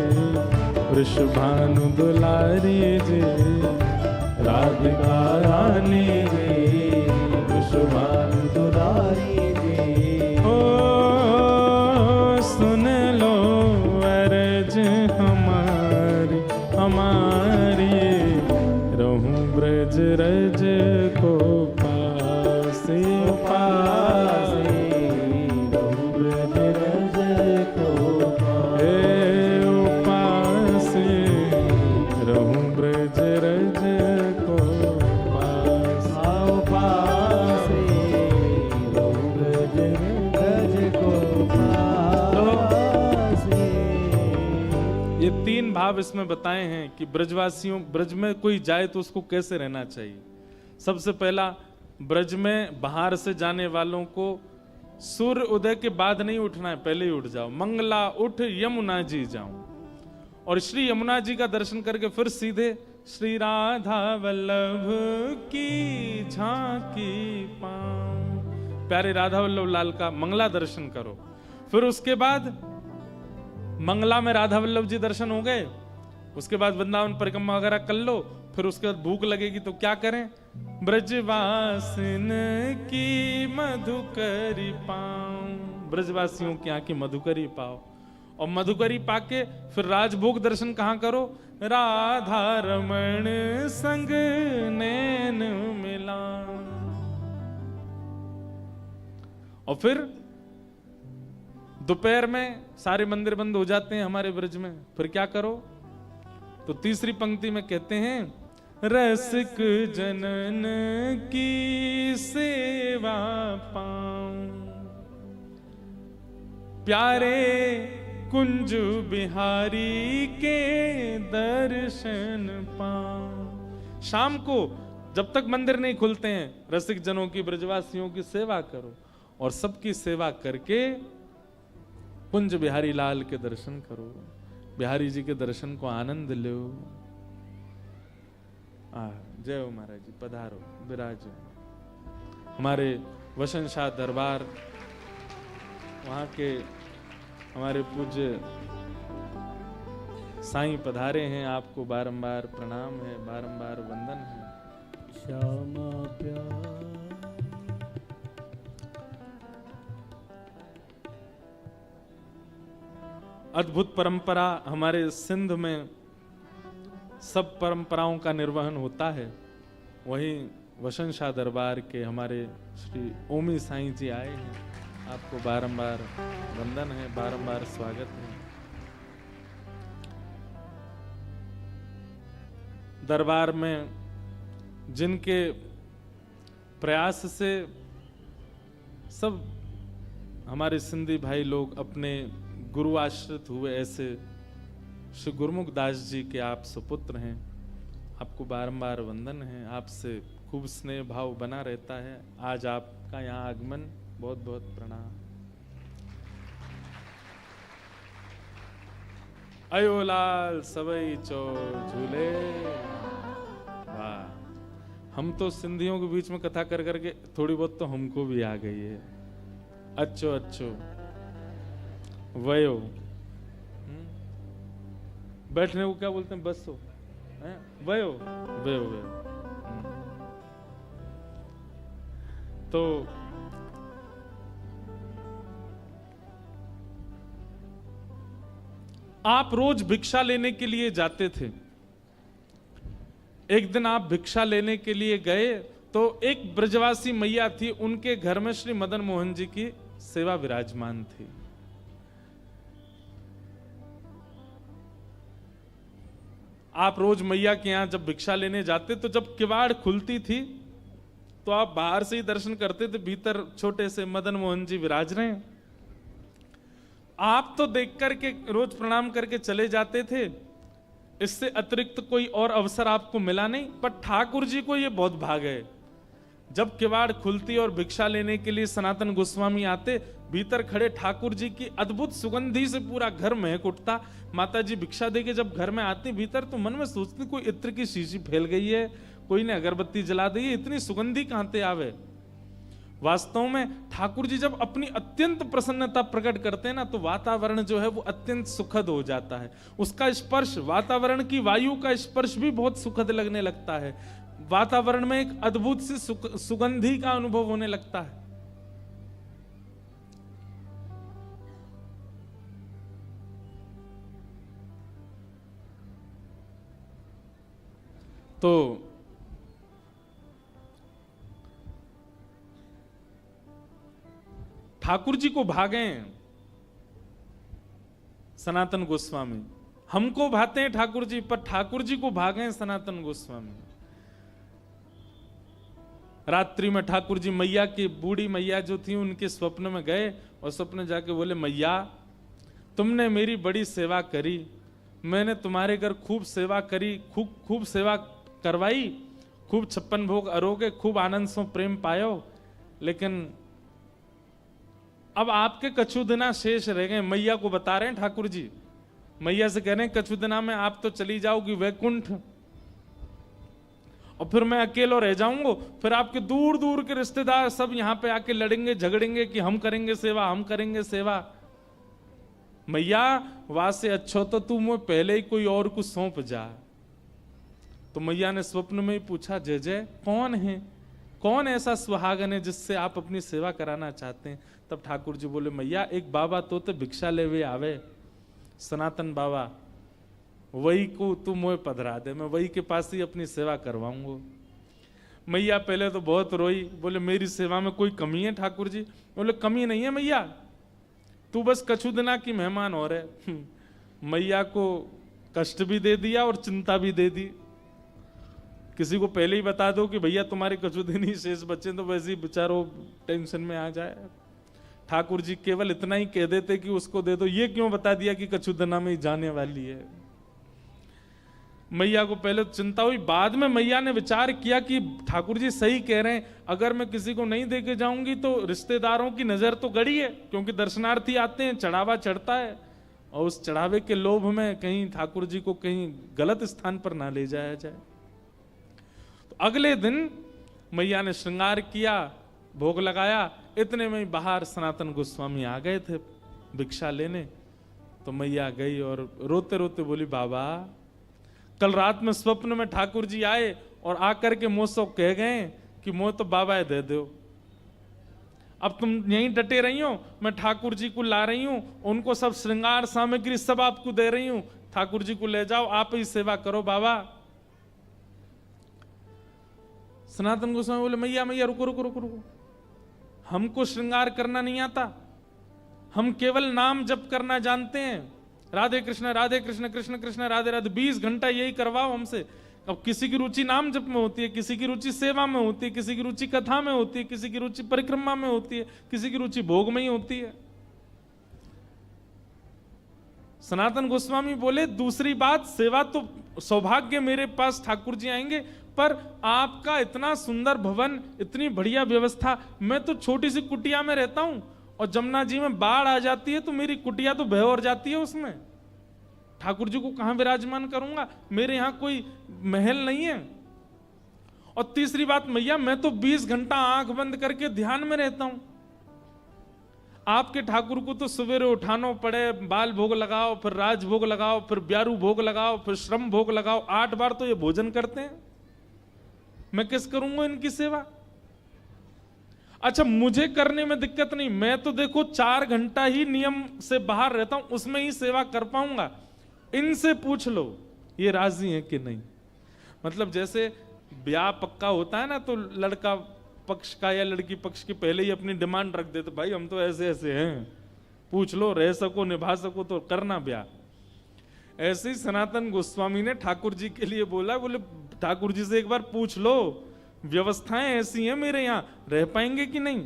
वृषभानु दुलारी जी। राधिका रानी जी वृषभानु दुलारी जी। ओ सुन लो अरज हमारी हमारी रहूं ब्रज रज को पासे पासे रहूं ब्रज रज को उपासे रहूं ब्रज रज को पास। आओ पासे रहूं ब्रज रज को पासे। ये तीन भाव इसमें बताए हैं कि ब्रजवासियों ब्रज में कोई जाए तो उसको कैसे रहना चाहिए। सबसे पहला, ब्रज में बाहर से जाने वालों को सूर्य उदय के बाद नहीं उठना है, पहले ही उठ जाओ। मंगला उठ यमुना जी जाऊं, और श्री यमुना जी का दर्शन करके फिर सीधे श्री राधा वल्लभ की झांकी पाऊं, प्यारे राधा वल्लभ लाल का मंगला दर्शन करो। फिर उसके बाद मंगला में राधा वल्लभ जी दर्शन हो गए, उसके बाद वृंदावन परिक्रमा वगैरह कर लो। फिर उसके बाद भूख लगेगी तो क्या करें, ब्रजवासिन की मधुकरी पाऊं, ब्रजवासियों की यहाँ की मधुकरी पाओ। और मधुकरी पाके फिर राजभोग दर्शन कहाँ करो, राधा रमण संग नैन मिला। और फिर दोपहर में सारे मंदिर बंद हो जाते हैं हमारे ब्रज में, फिर क्या करो, तो तीसरी पंक्ति में कहते हैं रसिक जनन की सेवा पाऊं, प्यारे कुंज बिहारी के दर्शन पाऊं। शाम को जब तक मंदिर नहीं खुलते हैं रसिक जनों की ब्रजवासियों की सेवा करो, और सबकी सेवा करके कुंज बिहारी लाल के दर्शन करो, बिहारी जी के दर्शन को आनंद लो। जय हो महाराज जी, पधारो विराजो। हमारे वसन शाह दरबार, वहाँ के हमारे पूज्य साईं पधारे हैं, आपको बारंबार प्रणाम है, बारंबार वंदन है। श्यामा प्यार अद्भुत परंपरा हमारे सिंध में सब परंपराओं का निर्वहन होता है। वहीं वसन शाह दरबार के हमारे श्री ओमी साईं जी आए हैं, आपको बारंबार वंदन है, बारंबार स्वागत है। दरबार में जिनके प्रयास से सब हमारे सिंधी भाई लोग अपने गुरु आश्रित हुए, ऐसे श्री गुरुमुख दास जी के आप सुपुत्र हैं, आपको बारंबार वंदन है, आपसे खूब स्नेह भाव बना रहता है। आज आपका यहाँ आगमन, बहुत बहुत प्रणाम। अयो लाल सबई चो झूले, वाह। हम तो सिंधियों के बीच में कथा कर करके थोड़ी बहुत तो हमको भी आ गई है। अच्छो अच्छो वयो, बैठने को क्या बोलते हैं, बसो, वयो वयो वयो। तो आप रोज भिक्षा लेने के लिए जाते थे। एक दिन आप भिक्षा लेने के लिए गए तो एक ब्रजवासी मैया थी, उनके घर में श्री मदन मोहन जी की सेवा विराजमान थी। आप रोज मैया के यहां जब भिक्षा लेने जाते तो जब किवाड़ खुलती थी तो आप बाहर से ही दर्शन करते थे, भीतर छोटे से मदन मोहन जी विराज रहे हैं। आप तो देख करके रोज प्रणाम करके चले जाते थे, इससे अतिरिक्त कोई और अवसर आपको मिला नहीं। पर ठाकुर जी को ये बहुत भाग है, जब किवाड़ खुलती और भिक्षा लेने के लिए सनातन गोस्वामी आते, भीतर खड़े ठाकुर जी की अद्भुत सुगंधी से पूरा घर महक उठता। माता जी भिक्षा देके जब घर में आती भीतर तो मन में सोचती कोई इत्र की शीशी फैल गई है, कोई ने अगरबत्ती जला दी है, इतनी सुगंधी कहां से आवे। वास्तव में ठाकुर जी जब अपनी अत्यंत प्रसन्नता प्रकट करते हैं ना तो वातावरण जो है वो अत्यंत सुखद हो जाता है। उसका स्पर्श, वातावरण की वायु का स्पर्श भी बहुत सुखद लगने लगता है। वातावरण में एक अद्भुत सी सुगंधी का अनुभव होने लगता है। तो ठाकुर जी को भागे सनातन गोस्वामी, हमको भाते हैं ठाकुर जी, पर ठाकुर जी को भागे सनातन गोस्वामी। रात्रि में ठाकुर जी मैया की, बूढ़ी मैया जो थी उनके स्वप्न में गए और स्वप्न जाके बोले, मैया तुमने मेरी बड़ी सेवा करी, मैंने तुम्हारे घर खूब सेवा करी, खूब सेवा करवाई, खूब 56 भोग अरोगे, खूब आनंद सो प्रेम पायो, लेकिन अब आपके कछु दिना शेष रह गए। मैया को बता रहे हैं ठाकुर जी, मैया से कह रहे हैं कछु दिना में आप तो चली जाओगी वैकुंठ और फिर मैं अकेला रह जाऊंगा, फिर आपके दूर दूर के रिश्तेदार सब यहां पे आके लड़ेंगे झगड़ेंगे कि हम करेंगे सेवा, हम करेंगे सेवा। मैया वहां से अच्छा तो तू मुझे पहले ही कोई और को सौंप जा। तो मैया ने स्वप्न में ही पूछा, जय जय कौन है, कौन ऐसा सुहागन है जिससे आप अपनी सेवा कराना चाहते हैं। तब ठाकुर जी बोले, मैया एक बाबा तो भिक्षा लेवे आवे, सनातन बाबा, वही को तू मुझे पधरा दे, मैं वही के पास ही अपनी सेवा करवाऊंगा। मैया पहले तो बहुत रोई, बोले मेरी सेवा में कोई कमी है ठाकुर जी? बोले कमी नहीं है मैया, तू बस कछु दिना की मेहमान हो रहे। मैया को कष्ट भी दे दिया और चिंता भी दे दी। किसी को पहले ही बता दो कि भैया तुम्हारे कछु दिन ही शेष बच्चे, तो वैसे ही बेचारो टेंशन में आ जाए। ठाकुर जी केवल इतना ही कह देते कि उसको दे दो, ये क्यों बता दिया कि कछु दिना में ही जाने वाली है। मैया को पहले तो चिंता हुई, बाद में मैया ने विचार किया कि ठाकुर जी सही कह रहे हैं, अगर मैं किसी को नहीं देके जाऊंगी तो रिश्तेदारों की नजर तो गड़ी है, क्योंकि दर्शनार्थी आते हैं, चढ़ावा चढ़ता है, और उस चढ़ावे के लोभ में कहीं ठाकुर जी को कहीं गलत स्थान पर ना ले जाया जाए। तो अगले दिन मैया ने श्रृंगार किया, भोग लगाया, इतने में ही बाहर सनातन गोस्वामी आ गए थे भिक्षा लेने। तो मैया गई और रोते रोते बोली, बाबा कल रात में स्वप्न में ठाकुर जी आए और आकर के मुझसे कह गए कि मुझे तो बाबा दे दो, अब तुम यहीं डटे रही हो, मैं ठाकुर जी को ला रही हूं, उनको सब श्रृंगार सामग्री सब आपको दे रही हूं, ठाकुर जी को ले जाओ, आप ही सेवा करो बाबा। सनातन गोस्वामी बोले, मैया मैया रुको रुको रुको रुको, हमको श्रृंगार करना नहीं आता, हम केवल नाम जप करना जानते हैं, राधे कृष्ण कृष्ण कृष्ण राधे राधे, 20 घंटा यही करवाओ हमसे। अब किसी की रुचि नाम जप में होती है, किसी की रुचि सेवा में होती है, किसी की रुचि कथा में होती है, किसी की रुचि परिक्रमा में होती है, किसी की रुचि भोग में ही होती है। सनातन गोस्वामी बोले, दूसरी बात, सेवा तो सौभाग्य मेरे पास ठाकुर जी आएंगे, पर आपका इतना सुंदर भवन, इतनी बढ़िया व्यवस्था, मैं तो छोटी सी कुटिया में रहता हूं और जमुना जी में बाढ़ आ जाती है तो मेरी कुटिया तो बह जाती है, उसमें ठाकुर जी को कहां विराजमान करूंगा, मेरे यहां कोई महल नहीं है। और तीसरी बात मैया, मैं तो 20 घंटा आंख बंद करके ध्यान में रहता हूं, आपके ठाकुर को तो सवेरे उठानो पड़े, बाल भोग लगाओ, फिर राज भोग लगाओ, फिर ब्यारू भोग लगाओ, फिर श्रम भोग लगाओ, 8 बार तो ये भोजन करते हैं। मैं किस करूंगा इनकी सेवा? अच्छा, मुझे करने में दिक्कत नहीं, मैं तो देखो 4 घंटा ही नियम से बाहर रहता हूं, उसमें ही सेवा कर पाऊंगा। इनसे पूछ लो ये राजी है कि नहीं। मतलब जैसे ब्याह पक्का होता है ना, तो लड़का पक्ष का या लड़की पक्ष की पहले ही अपनी डिमांड रख देते, भाई हम तो ऐसे ऐसे हैं, पूछ लो, रह सको निभा सको तो करना ब्याह। ऐसे ही सनातन गोस्वामी ने ठाकुर जी के लिए बोला, बोले ठाकुर जी से एक बार पूछ लो, व्यवस्थाएं ऐसी हैं मेरे यहाँ, रह पाएंगे कि नहीं।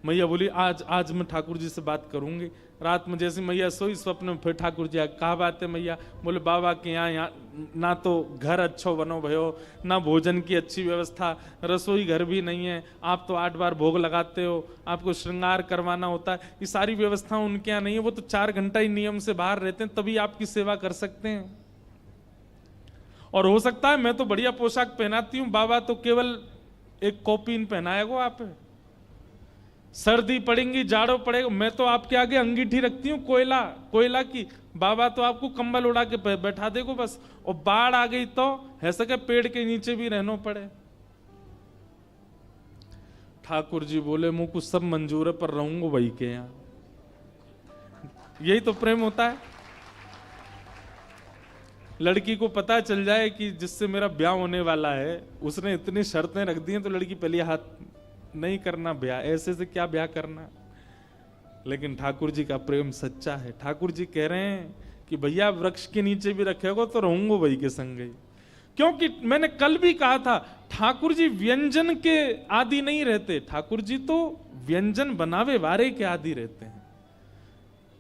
मैया बोली आज मैं ठाकुर जी से बात करूंगी। रात में जैसे मैया सोई, स्वप्न में फिर ठाकुर जी कहा बात है मैया? बोले बाबा के यहाँ ना तो घर अच्छो बनो भयो, ना भोजन की अच्छी व्यवस्था, रसोई घर भी नहीं है, आप तो 8 बार भोग लगाते हो, आपको श्रृंगार करवाना होता है, ये सारी व्यवस्था उनके यहाँ नहीं है। वो तो 4 घंटा ही नियम से बाहर रहते हैं, तभी आपकी सेवा कर सकते हैं। और हो सकता है मैं तो बढ़िया पोशाक पहनाती हूँ, बाबा तो केवल एक कॉपीन पहनाएगा आप, सर्दी पड़ेंगी, जाड़ो पड़ेगा, मैं तो आपके आगे अंगीठी रखती हूँ कोयला की, बाबा तो आपको कंबल उड़ा के बैठा देगो बस। और बाढ़ आ गई तो है सके पेड़ के नीचे भी रहना पड़े। ठाकुर जी बोले मुझको सब मंजूर है, पर रहूंगा वही के यहाँ। यही तो प्रेम होता है। लड़की को पता चल जाए कि जिससे मेरा ब्याह होने वाला है उसने इतनी शर्तें रख दी हैं, तो लड़की पहले हाथ नहीं करना ब्याह, ऐसे से क्या ब्याह करना। लेकिन ठाकुर जी का प्रेम सच्चा है। ठाकुर जी कह रहे हैं कि भैया वृक्ष के नीचे भी रखेगा तो रहूंगा वही के संग ही। क्योंकि मैंने कल भी कहा था, ठाकुर जी व्यंजन के आदि नहीं रहते, ठाकुर जी तो व्यंजन बनावे वारे के आदि रहते हैं।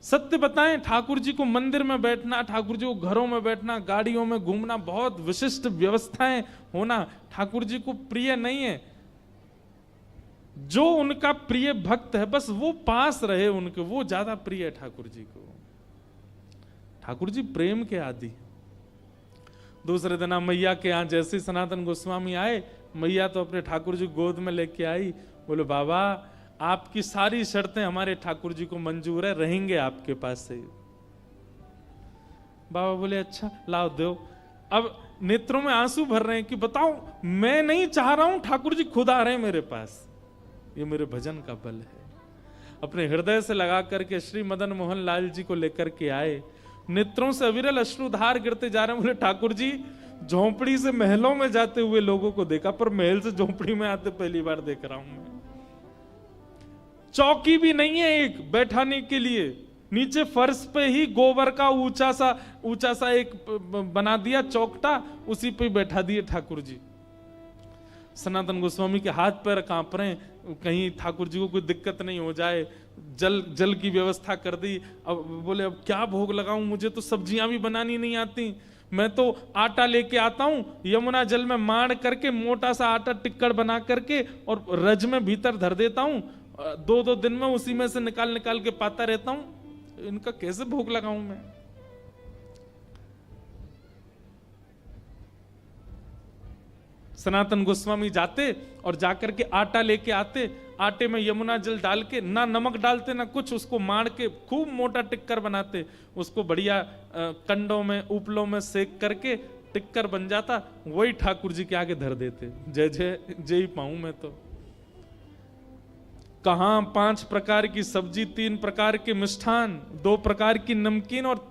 सत्य बताएं, ठाकुर जी को मंदिर में बैठना, ठाकुर जी को घरों में बैठना, गाड़ियों में घूमना, बहुत विशिष्ट व्यवस्थाएं होना ठाकुर जी को प्रिय नहीं है। जो उनका प्रिय भक्त है बस वो पास रहे उनके, वो ज्यादा प्रिय है ठाकुर जी को। ठाकुर जी प्रेम के आदि। दूसरे दिन मैया के यहां जैसे सनातन गोस्वामी आए, मैया तो अपने ठाकुर जी गोद में लेके आई, बोले बाबा आपकी सारी शर्तें हमारे ठाकुर जी को मंजूर है, रहेंगे आपके पास से। बाबा बोले अच्छा लाओ दो। अब नेत्रों में आंसू भर रहे हैं कि बताओ, मैं नहीं चाह रहा हूं, ठाकुर जी खुद आ रहे हैं मेरे पास। ये मेरे भजन का बल है। अपने हृदय से लगा करके श्री मदन मोहन लाल जी को लेकर के आए, नेत्रों से अविरल अश्रुधार गिरते जा रहे हैं। बोले ठाकुर जी झोंपड़ी से महलों में जाते हुए लोगों को देखा, पर महल से झोंपड़ी में आते पहली बार देख रहा हूं मैं। चौकी भी नहीं है एक बैठाने के लिए, नीचे फर्श पे ही गोबर का ऊंचा सा एक बना दिया चौकटा, उसी पे बैठा दिए ठाकुर जी। सनातन गोस्वामी के हाथ पैर कांप रहे हैं, कहीं ठाकुर जी को कोई दिक्कत नहीं हो जाए। जल की व्यवस्था कर दी। अब बोले अब क्या भोग लगाऊं, मुझे तो सब्जियां भी बनानी नहीं आती, मैं तो आटा लेके आता हूं, यमुना जल में माड़ करके मोटा सा आटा टिक्कड़ बना करके और रज में भीतर धर देता हूं, 2-2 दिन में उसी में से निकाल के पाता रहता हूं, इनका कैसे भोग लगाऊं मैं। सनातन गोस्वामी जाते और जाकर के आटा लेके आते, आटे में यमुना जल डाल के, ना नमक डालते ना कुछ, उसको माड़ के खूब मोटा टिक्कर बनाते, उसको बढ़िया कंडों में उपलों में सेक करके टिक्कर बन जाता, वही ठाकुर जी के आगे धर देते। जय जय जय ही पाऊं मैं तो। कहां 5 प्रकार की सब्जी, 3 प्रकार के मिष्ठान, 2 प्रकार की नमकीन और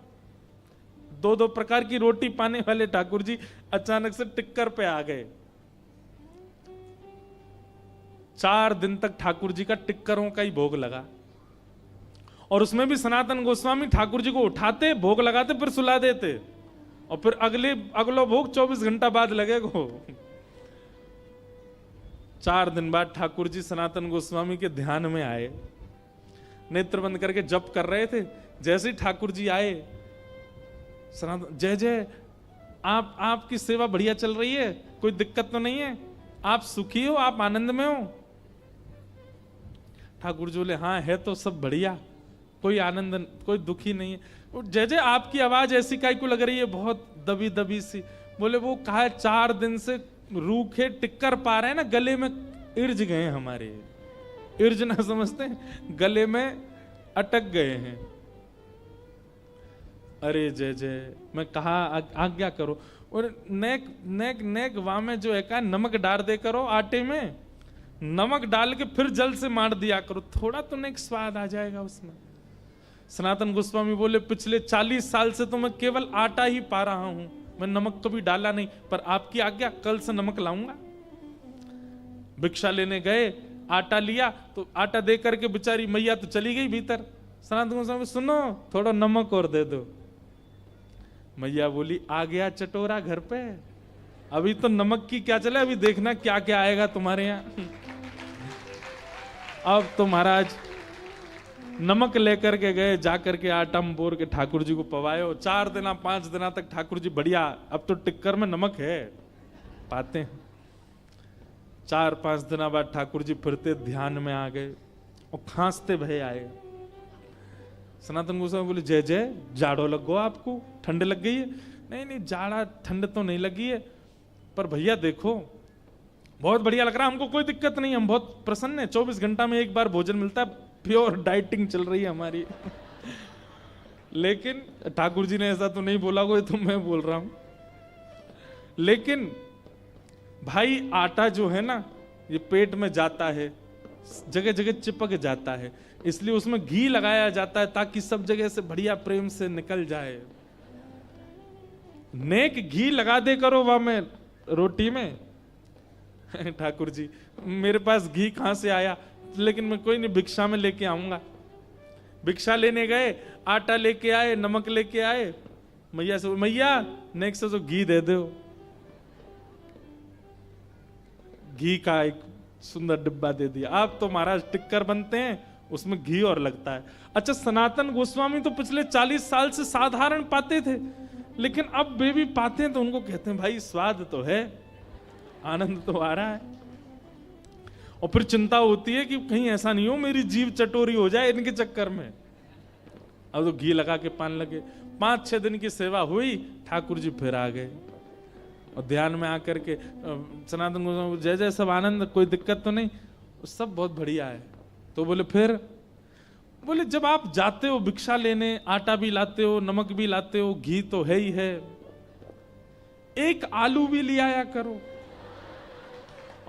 2-2 प्रकार की रोटी पाने वाले ठाकुर जी अचानक से टिक्कर पे आ गए। 4 दिन तक ठाकुर जी का टिक्करों का ही भोग लगा। और उसमें भी सनातन गोस्वामी ठाकुर जी को उठाते, भोग लगाते, फिर सुला देते, और फिर अगलो भोग 24 घंटा बाद लगेगा। 4 दिन बाद ठाकुर जी सनातन गोस्वामी के ध्यान में आए, नेत्र बंद करके जप कर रहे थे। जैसे ही ठाकुर जी आए, सनातन जय जय, आपकी सेवा बढ़िया चल रही है, कोई दिक्कत तो नहीं है, आप सुखी हो, आप आनंद में हो। ठाकुर जी बोले हाँ है तो सब बढ़िया, कोई आनंद कोई दुखी नहीं है। जय जय आपकी आवाज ऐसी काहे को लग रही है, बहुत दबी दबी सी। बोले वो कहा 4 दिन से रूखे टिक्कर पा रहे हैं ना, गले में इर्ज गए हमारे, इर्ज ना समझते, गले में अटक गए हैं। अरे जय जय, मैं कहा आज्ञा करो। और नेक नेक नेक वाह में जो है का नमक डाल दे करो आटे में, नमक डाल के फिर जल से मार दिया करो, थोड़ा तो नेक स्वाद आ जाएगा उसमें। सनातन गोस्वामी बोले पिछले 40 साल से तो मैं केवल आटा ही पा रहा हूं, मैं नमक कभी डाला नहीं, पर आपकी आज्ञा कल से नमक लाऊंगा। भिक्षा लेने गए, आटा लिया तो आटा दे करके बेचारी मैया तो चली गई भीतर। सनातन गोस्वामी सुनो थोड़ा नमक और दे दो। मैया बोली आ गया चटोरा घर पे, अभी तो नमक की क्या चले, अभी देखना क्या क्या आएगा तुम्हारे यहाँ। अब तो महाराज नमक लेकर के गए, जाकर के आटा में बोर के ठाकुर जी को पवाए। 4 दिन 5 दिन तक ठाकुर जी बढ़िया, अब तो टिक्कर में नमक है पाते हैं। 4-5 दिन बाद ठाकुर जी फिरते ध्यान में आ गए और खांसते भय आए। सनातन गोस्वामी बोले जय जय, जाड़ो लग गो आपको, ठंड लग गई है? नहीं नहीं जाड़ा ठंड तो नहीं लगी है, पर भैया देखो बहुत बढ़िया लग रहा है, हमको कोई दिक्कत नहीं, हम बहुत प्रसन्न है। 24 घंटा में एक बार भोजन मिलता है, प्योर डाइटिंग चल रही है हमारी। लेकिन ठाकुर जी ने ऐसा तो नहीं बोला, कोई तो मैं बोल रहा हूं। लेकिन भाई आटा जो है ना ये पेट में जाता है, जगह जगह चिपक जाता है, इसलिए उसमें घी लगाया जाता है ताकि सब जगह से बढ़िया प्रेम से निकल जाए। नेक घी लगा दे करो वहां में रोटी में। ठाकुर जी मेरे पास घी कहां से आया, लेकिन मैं कोई नहीं भिक्षा में लेके आऊंगा। भिक्षा लेने गए, आटा लेके आए, नमक लेके आए। मैया से मैया नेक्स्ट से तो घी दे दो। घी का एक सुंदर डिब्बा दे दिया। आप तो महाराज टिक्कर बनते हैं उसमें घी और लगता है। अच्छा सनातन गोस्वामी तो पिछले 40 साल से साधारण पाते थे, लेकिन अब वे भी पाते हैं तो उनको कहते हैं भाई स्वाद तो है, आनंद तो आ रहा है। और फिर चिंता होती है कि कहीं ऐसा नहीं हो मेरी जीभ चटोरी हो जाए इनके चक्कर में। अब तो घी लगा के पान लगे। 5-6 दिन की सेवा हुई, ठाकुर जी फिर आ गए और ध्यान में आकर के सनातन गोस्वामी जय जय, सब आनंद, कोई दिक्कत तो नहीं, सब बहुत बढ़िया है। तो बोले फिर, बोले जब आप जाते हो भिक्षा लेने, आटा भी लाते हो, नमक भी लाते हो, घी तो है ही है, एक आलू भी ले आया करो।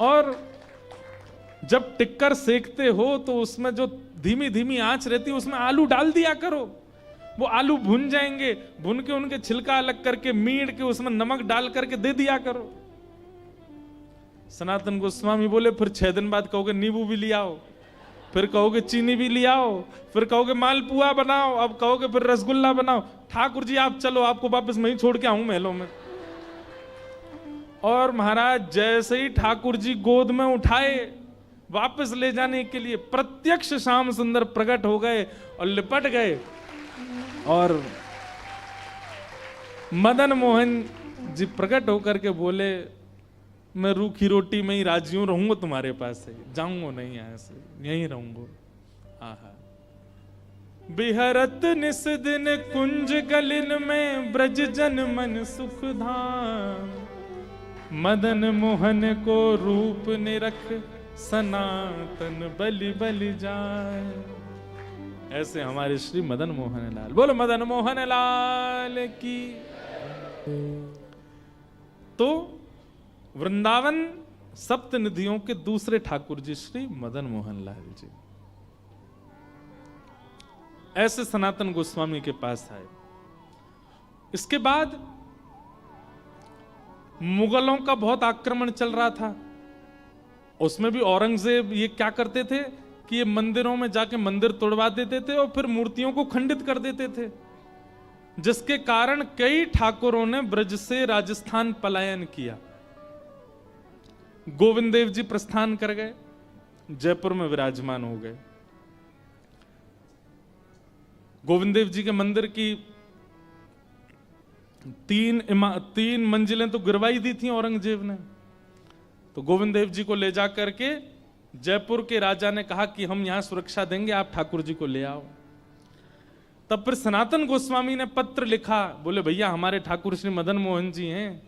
और जब टिक्कर सेकते हो तो उसमें जो धीमी धीमी आंच रहती है उसमें आलू डाल दिया करो, वो आलू भुन जाएंगे, भुन के उनके छिलका अलग करके मीड़ के उसमें नमक डाल करके दे दिया करो। सनातन गोस्वामी बोले फिर 6 दिन बाद कहोगे नींबू भी ले आओ, फिर कहोगे चीनी भी ले आओ, फिर कहोगे मालपुआ बनाओ, अब कहोगे फिर रसगुल्ला बनाओ। ठाकुर जी आप चलो, आपको वापस मैं ही छोड़ के आऊं महलों में। और महाराज जैसे ही ठाकुर जी गोद में उठाए वापस ले जाने के लिए, प्रत्यक्ष श्याम सुंदर प्रकट हो गए और लिपट गए। और मदन मोहन जी प्रकट होकर के बोले मैं रूखी रोटी में ही राजी हूं, रहूंगा तुम्हारे पास से, जाऊंगा नहीं यहाँ से, यहीं रहूंगा। आहा बिहरत निस दिन कुंज गलिन में, ब्रज जन मन सुख धाम, मदन मोहन को रूप निरख, सनातन बलि बलि जाए। ऐसे हमारे श्री मदन मोहन लाल, बोलो मदन मोहन लाल की। तो वृंदावन सप्त निधियों के दूसरे ठाकुर जी श्री मदन मोहन लाल जी ऐसे सनातन गोस्वामी के पास आए। इसके बाद मुगलों का बहुत आक्रमण चल रहा था, उसमें भी औरंगजेब ये क्या करते थे कि ये मंदिरों में जाके मंदिर तोड़वा देते थे और फिर मूर्तियों को खंडित कर देते थे, जिसके कारण कई ठाकुरों ने ब्रज से राजस्थान पलायन किया। गोविंद देव जी प्रस्थान कर गए, जयपुर में विराजमान हो गए। गोविंद देव जी के मंदिर की 3 मंजिलें तो गिरवाई दी थी औरंगजेब ने। तो गोविंद देव जी को ले जा करके जयपुर के राजा ने कहा कि हम यहां सुरक्षा देंगे, आप ठाकुर जी को ले आओ। तब फिर सनातन गोस्वामी ने पत्र लिखा, बोले भैया हमारे ठाकुर श्री मदन मोहन जी हैं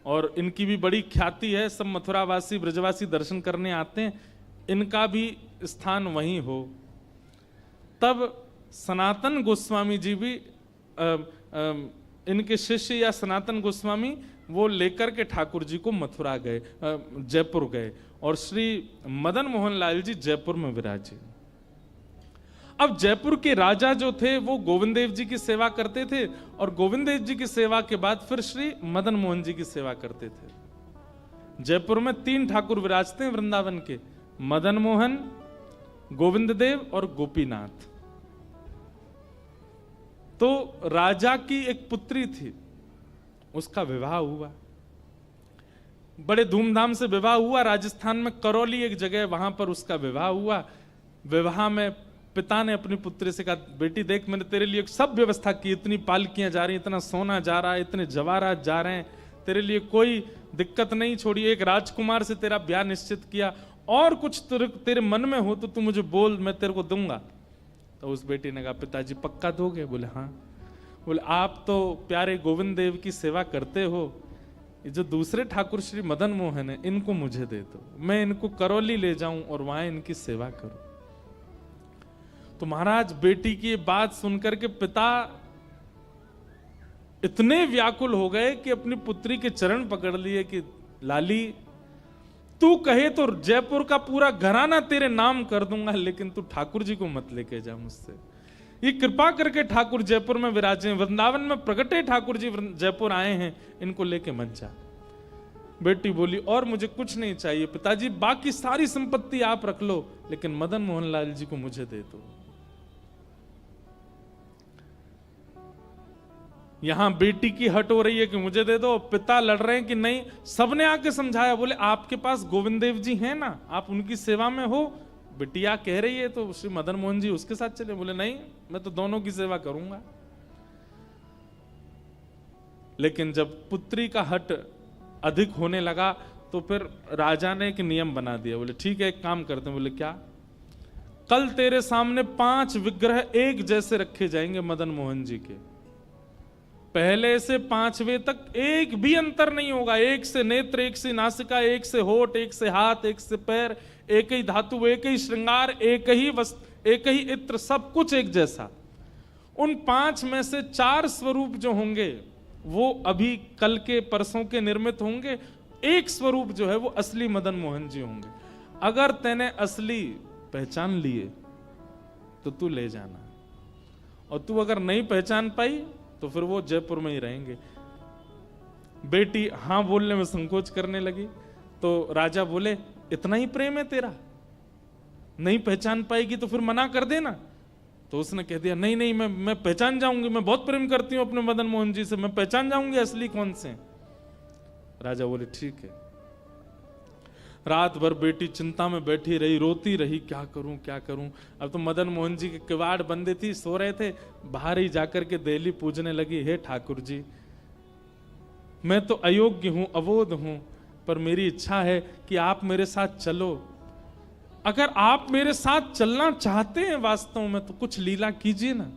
और इनकी भी बड़ी ख्याति है, सब मथुरावासी ब्रजवासी दर्शन करने आते हैं, इनका भी स्थान वहीं हो। तब सनातन गोस्वामी जी भी इनके शिष्य या सनातन गोस्वामी वो लेकर के ठाकुर जी को मथुरा गए, जयपुर गए, और श्री मदन मोहन लाल जी जयपुर में विराजे। अब जयपुर के राजा जो थे वो गोविंद देव जी की सेवा करते थे, और गोविंद देव जी की सेवा के बाद फिर श्री मदन मोहन जी की सेवा करते थे। जयपुर में 3 ठाकुर विराजते हैं वृंदावन के, मदन मोहन, गोविंद देव और गोपीनाथ। तो राजा की एक पुत्री थी, उसका विवाह हुआ, बड़े धूमधाम से विवाह हुआ। राजस्थान में करौली एक जगह, वहां पर उसका विवाह हुआ। विवाह में पिता ने अपनी पुत्री से कहा, बेटी देख, मैंने तेरे लिए सब व्यवस्था की, इतनी पालकियां जा रही, इतना सोना जा रहा है, इतने जवाहरात जा रहे हैं, तेरे लिए कोई दिक्कत नहीं छोड़ी। एक राजकुमार से तेरा ब्याह निश्चित किया, और कुछ तेरे मन में हो तो तू मुझे बोल, मैं तेरे को दूंगा। तो उस बेटी ने कहा, पिताजी पक्का दोगे? बोले हाँ। बोले आप तो प्यारे गोविंद देव की सेवा करते हो, ये जो दूसरे ठाकुर श्री मदन मोहन है, इनको मुझे दे दो, मैं इनको करौली ले जाऊं और वहां इनकी सेवा करूं। तो महाराज बेटी की बात सुनकर के पिता इतने व्याकुल हो गए कि अपनी पुत्री के चरण पकड़ लिए कि लाली, तू कहे तो जयपुर का पूरा घराना तेरे नाम कर दूंगा, लेकिन तू ठाकुर जी को मत लेके जा मुझसे। ये कृपा करके ठाकुर जयपुर में विराजे, वृंदावन में प्रगटे ठाकुर जी जयपुर आए हैं, इनको लेके मत जा। बेटी बोली, और मुझे कुछ नहीं चाहिए पिताजी, बाकी सारी संपत्ति आप रख लो, लेकिन मदन मोहन लाल जी को मुझे दे दो। यहां बेटी की हट हो रही है कि मुझे दे दो, पिता लड़ रहे हैं कि नहीं। सबने आके समझाया, बोले आपके पास गोविंद देव जी हैं ना, आप उनकी सेवा में हो, बिटिया कह रही है तो श्री मदन मोहन जी उसके साथ चले। बोले नहीं, मैं तो दोनों की सेवा करूंगा। लेकिन जब पुत्री का हट अधिक होने लगा तो फिर राजा ने एक नियम बना दिया। बोले ठीक है, एक काम करते हैं। बोले क्या? कल तेरे सामने 5 विग्रह एक जैसे रखे जाएंगे मदन मोहन जी के, पहले से 5वें तक एक भी अंतर नहीं होगा। एक से नेत्र, एक से नासिका, एक से होठ, एक से हाथ, एक से पैर, एक ही धातु, एक ही श्रृंगार, एक ही वस्त्र, एक ही इत्र, सब कुछ एक जैसा। उन 5 में से 4 स्वरूप जो होंगे वो अभी कल के परसों के निर्मित होंगे। एक स्वरूप जो है वो असली मदन मोहन जी होंगे। अगर तैने असली पहचान लिए तो तू ले जाना, और तू अगर नहीं पहचान पाई तो फिर वो जयपुर में ही रहेंगे। बेटी हां बोलने में संकोच करने लगी, तो राजा बोले, इतना ही प्रेम है तेरा, नहीं पहचान पाएगी तो फिर मना कर देना। तो उसने कह दिया, नहीं नहीं, मैं पहचान जाऊंगी, मैं बहुत प्रेम करती हूं अपने मदन मोहन जी से, मैं पहचान जाऊंगी असली कौन से। राजा बोले ठीक है। रात भर बेटी चिंता में बैठी रही, रोती रही, क्या करूं क्या करूं। अब तो मदन मोहन जी के किवाड़ बंदे थी, सो रहे थे, बाहर ही जाकर के देली पूजने लगी, हे ठाकुर जी, मैं तो अयोग्य हूं, अबोध हूं, पर मेरी इच्छा है कि आप मेरे साथ चलो। अगर आप मेरे साथ चलना चाहते हैं वास्तव में तो कुछ लीला कीजिए ना।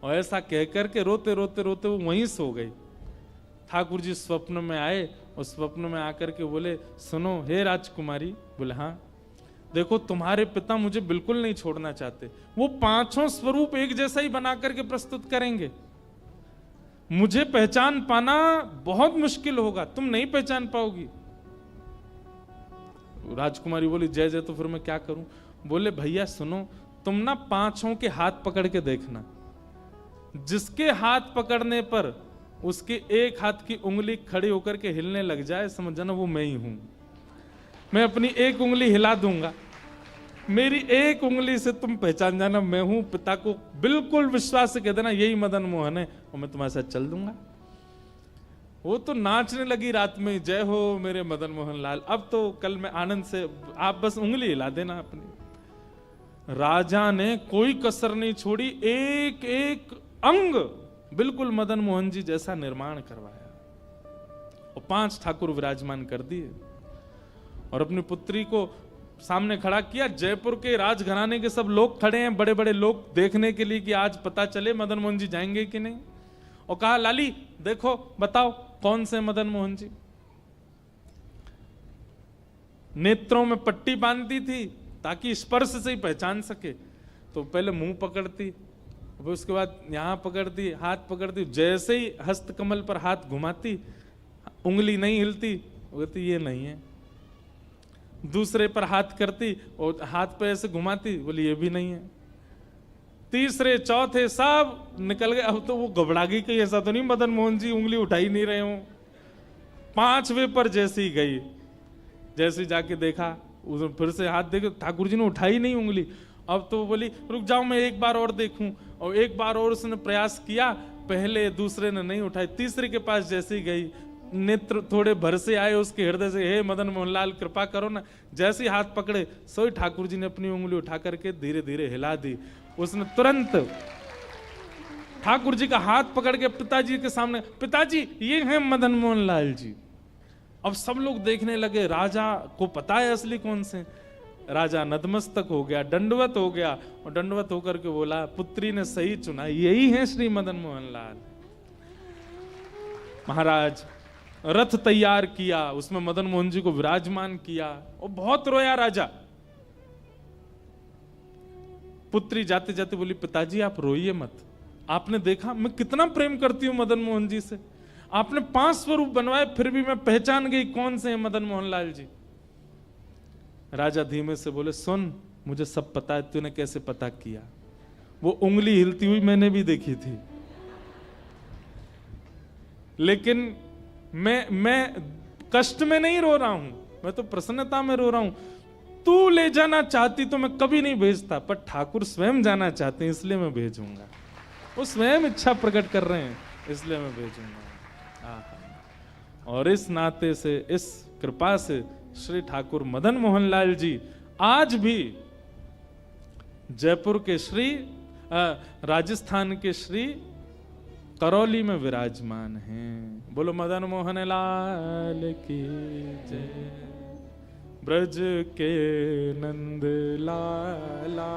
और ऐसा कहकर के रोते रोते रोते वो वहीं सो गई। ठाकुर जी स्वप्न में आए और स्वप्न में आकर के बोले, सुनो हे राजकुमारी। बोले हाँ। देखो तुम्हारे पिता मुझे बिल्कुल नहीं छोड़ना चाहते, वो 5 स्वरूप एक जैसा ही बना करके प्रस्तुत करेंगे, मुझे पहचान पाना बहुत मुश्किल होगा, तुम नहीं पहचान पाओगी। राजकुमारी बोली, जय जय, तो फिर मैं क्या करूं। बोले भैया सुनो, तुम ना 5 के हाथ पकड़ के देखना, जिसके हाथ पकड़ने पर उसके एक हाथ की उंगली खड़ी होकर के हिलने लग जाए, समझ जाना वो मैं ही हूं। मैं अपनी एक उंगली हिला दूंगा, मेरी एक उंगली से तुम पहचान जाना मैं हूं। पिता को बिल्कुल विश्वास से कह देना यही मदन मोहन है, और मैं तुम्हारे साथ चल दूंगा। वो तो नाचने लगी रात में, जय हो मेरे मदन मोहन लाल, अब तो कल मैं आनंद से, आप बस उंगली हिला देना अपनी। राजा ने कोई कसर नहीं छोड़ी, एक एक अंग बिल्कुल मदन मोहन जी जैसा निर्माण करवाया, और 5 ठाकुर विराजमान कर दिए, और अपनी पुत्री को सामने खड़ा किया। जयपुर के राजघराने के सब लोग खड़े हैं, बड़े बड़े लोग, देखने के लिए कि आज पता चले मदन मोहन जी जाएंगे कि नहीं। और कहा, लाली देखो, बताओ कौन से मदन मोहन जी। नेत्रों में पट्टी बांधती थी ताकि स्पर्श से ही पहचान सके। तो पहले मुंह पकड़ती, फिर उसके बाद यहाँ पकड़ती, हाथ पकड़ती, जैसे ही हस्त कमल पर हाथ घुमाती, उंगली नहीं हिलती, वो कहती ये नहीं है। दूसरे पर हाथ करती और हाथ पे ऐसे घुमाती, बोली ये भी नहीं है। तीसरे चौथे सब निकल गए। अब तो वो घबरा गई कि ऐसा तो नहीं मदन मोहन जी उंगली उठा ही नहीं रहे हो। पांचवें पर जैसी गई, जैसे जाके देखा, उसने फिर से हाथ देखे, ठाकुर जी ने उठाई नहीं उंगली। अब तो बोली रुक जाओ मैं एक बार और देखूं। और एक बार और उसने प्रयास किया, पहले दूसरे ने नहीं उठाई। तीसरे के पास जैसे ही गई, नेत्र थोड़े भर से आए उसके हृदय से, हे मदन मोहनलाल कृपा करो ना। जैसे ही हाथ पकड़े, सोई ठाकुर जी ने अपनी उंगली उठा करके धीरे धीरे हिला दी। उसने तुरंत ठाकुर जी का हाथ पकड़ के पिताजी के सामने, पिताजी ये हैं मदन मोहनलाल जी। अब सब लोग देखने लगे, राजा को पता है असली कौन से। राजा नतमस्तक हो गया, दंडवत हो गया, और दंडवत होकर के बोला पुत्री ने सही चुना, यही है श्री मदन मोहनलाल। महाराज रथ तैयार किया, उसमें मदन मोहन जी को विराजमान किया, और बहुत रोया राजा। पुत्री जाते जाते बोली पिताजी आप रोइए मत, आपने देखा मैं कितना प्रेम करती हूं मदन मोहन जी से। आपने 5 स्वरूप बनवाए, फिर भी मैं पहचान गई कौन से हैं मदन मोहनलाल जी। राजा धीमे से बोले सुन, मुझे सब पता है, तूने कैसे पता किया? वो उंगली हिलती हुई मैंने भी देखी थी, लेकिन मैं कष्ट में नहीं रो रहा हूं, मैं तो प्रसन्नता में रो रहा हूं। तू ले जाना चाहती तो मैं कभी नहीं भेजता, पर ठाकुर स्वयं जाना चाहते हैं इसलिए मैं भेजूंगा। वो स्वयं इच्छा प्रकट कर रहे हैं इसलिए मैं भेजूंगा। और इस नाते से, इस कृपा से श्री ठाकुर मदन मोहनलाल जी आज भी जयपुर के श्री राजस्थान के श्री करौली में विराजमान हैं। बोलो मदन मोहन लाल की जय। ब्रज के नंद लाला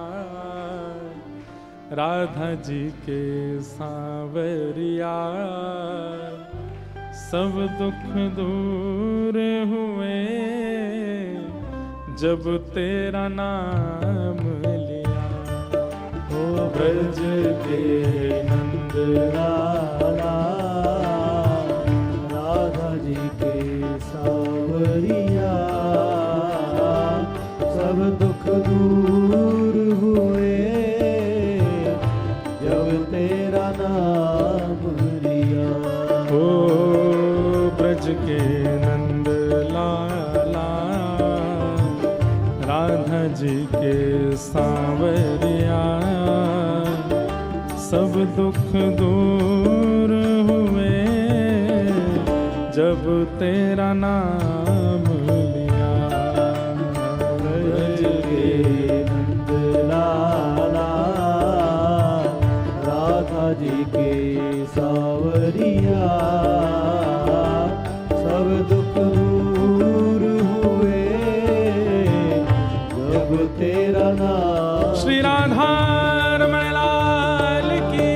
राधा जी के सांवरिया, सब दुख दूर हुए जब तेरा नाम लिया। ओ ब्रज के नंद लाला राधा जी के सांवरिया, सब दुख दूर हुए जब तेरा नाम लिया। ओ ब्रज के नंद लाला राधा जी के सांवरिया, सब दुख दूर हुए जब तेरा नाम लिया। ब्रज के नंद लाला राधा जी के सांवरिया, सब दुख दूर हुए जब तेरा नाम। श्री राधा रमण लाल की।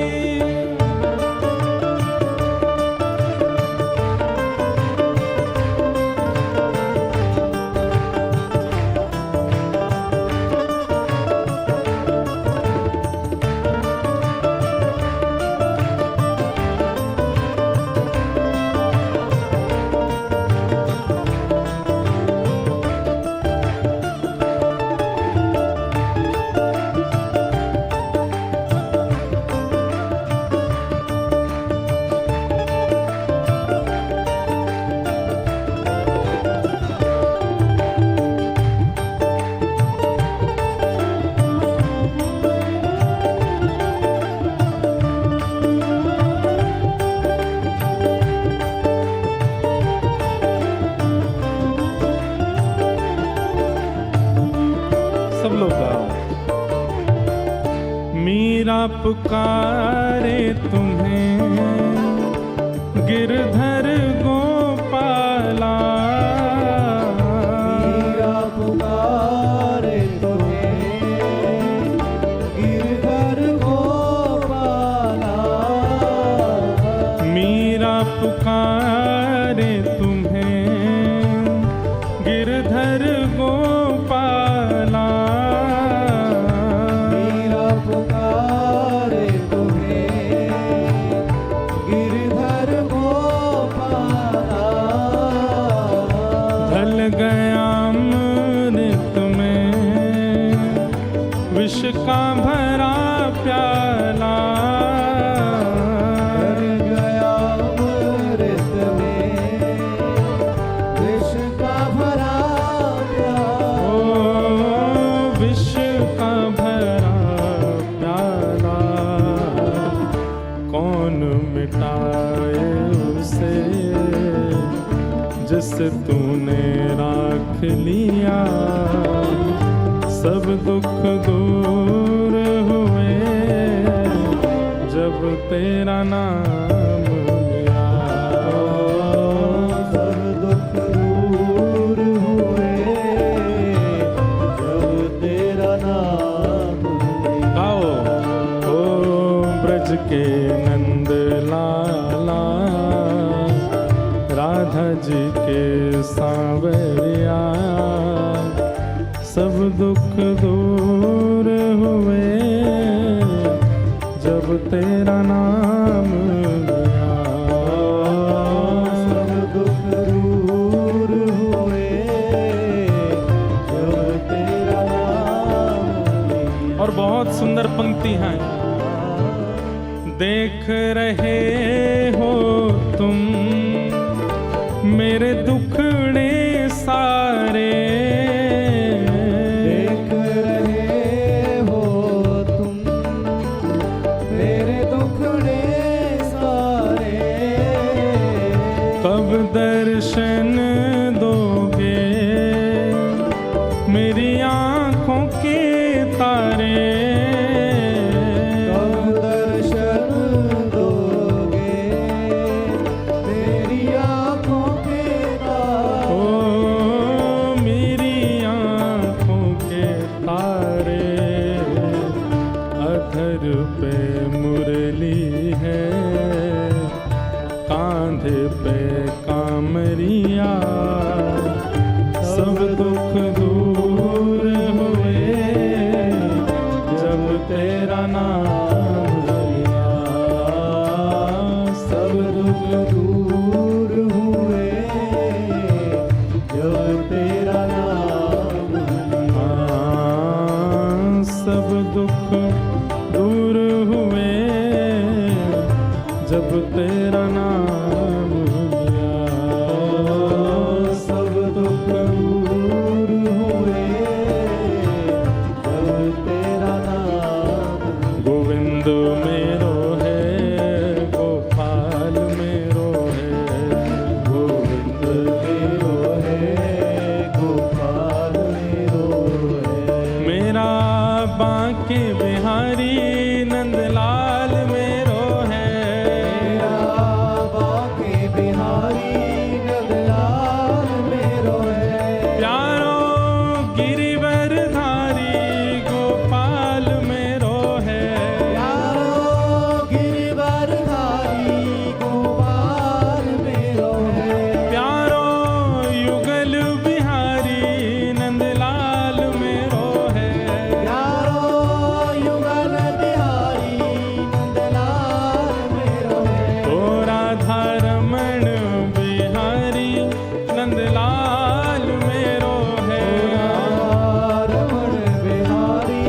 सब लोग गाओ। मीरा पुकारे तुम्हें गिरधर गोपाला, मीरा पुकारे तुम्हें गिरधर गोपाला, मीरा पुकारे तुम्हें गिरधर गया अमृत में विष का भरा प्याला, कर गया अमृत में विष का भरा प्याला। ओ विष का भरा प्याला कौन मिटाए उसे जिस तूने राख लिया। सब दुख दूर हुए जब तेरा नाम लिया। सब दुख दूर हुए जब तेरा नाम लिया। गाओ ओ ब्रज के नंद लाला, राधा जी के सांवरिया, सब दुख दूर हुए जब तेरा नाम लिया। सब दुख दूर हुए जब तेरा नाम लिया। और बहुत सुंदर पंक्ति हैं। देख रहे हो तुम मेरे दुखड़े सारे, देख रहे हो तुम मेरे दुखड़े सारे। कब दर्शन दोगे मेरी आँखों के तारे। कब दर्शन दोगे मेरी आँखों के तारे। ओ मेरी आँखों के तारे, अधर पे मुरली है, कांधे पे कामरिया, सब दुख दूर हुए जब तेरा नाम लिया। सब दुख दूर हुए जब तेरा नाम लिया। सब दुख दूर हुए जब तेरा नाम लिया। सब दुख दूर हुए जब तेरा नाम। गोविंद मेरो है, गोपाल मेरो है, गोविंद मेरो है, गोपाल मेरो है। मेरा बांके बिहारी नंदलाल मेरो है। मेरा बांके बिहारी नंदलाल मेरो है। प्यारो गिरिवर धारी गोपाल मेरो है। प्यारो गिरिवर धारी गोपाल मेरो है। प्यारो युगल बिहारी नंदलाल मेरो है। प्यारो युगल बिहारी नंदलाल मेरो है। ओ राधा रमण बिहारी नंदलाल मेरो है। रमण बिहारी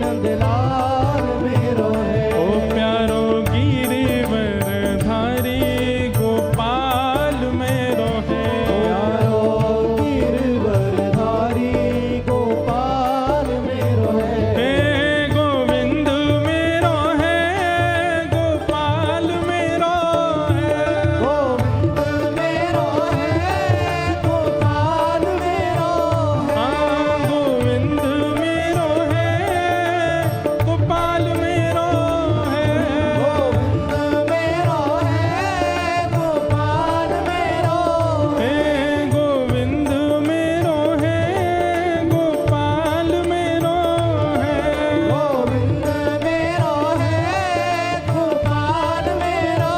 नंदलाल मेरो है। ओ प्यारो गिरिवर धारी गोपाल मेरो है। प्यारो गिरवर धारी गोपाल मेरो है। हे गोविंद मेरो है, गोपाल मेरो है। गोविंद मेरो है, गोपाल मेरो है। हाँ गोविंद मेरो है, गोपाल मेरो है। गोविंद मेरो है, गोपाल मेरो है। हे गोविंद मेरो है, गोपाल मेरो है। गोविंद मेरो है, गोपाल मेरो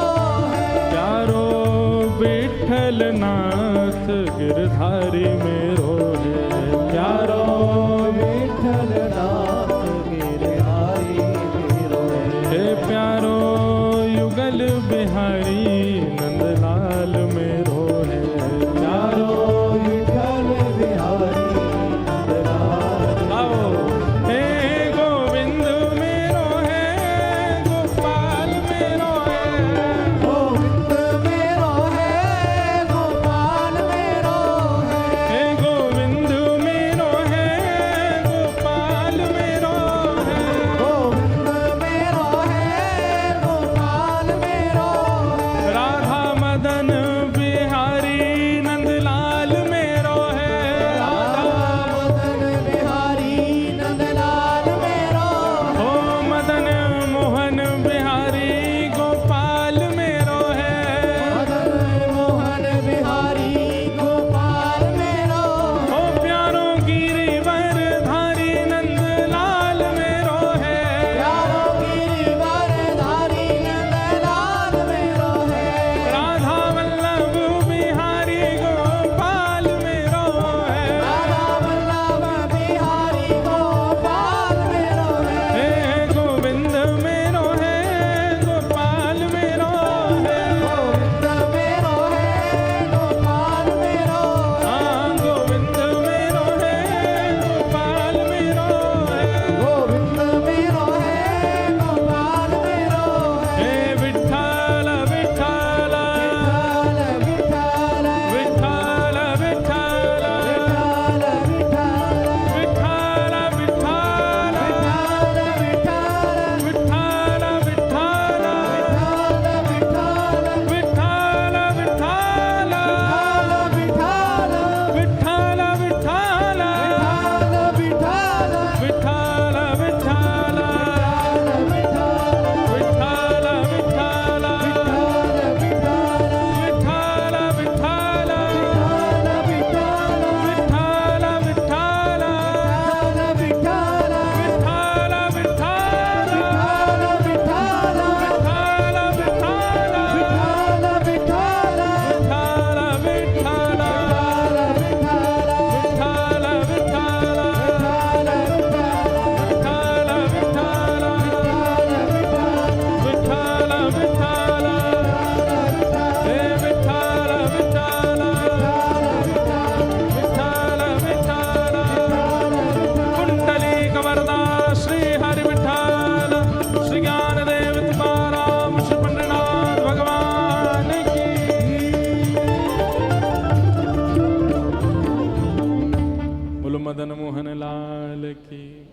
है। प्यारो विठल नाथ गिरधारी मेरो है। प्यारो विठ्ठल नाथ गिरधारी मेरो है। हे प्यारो युगल बिहारी नंदलाल मेरो है। प्यारो विठ्ठल मदन मोहन लाल की।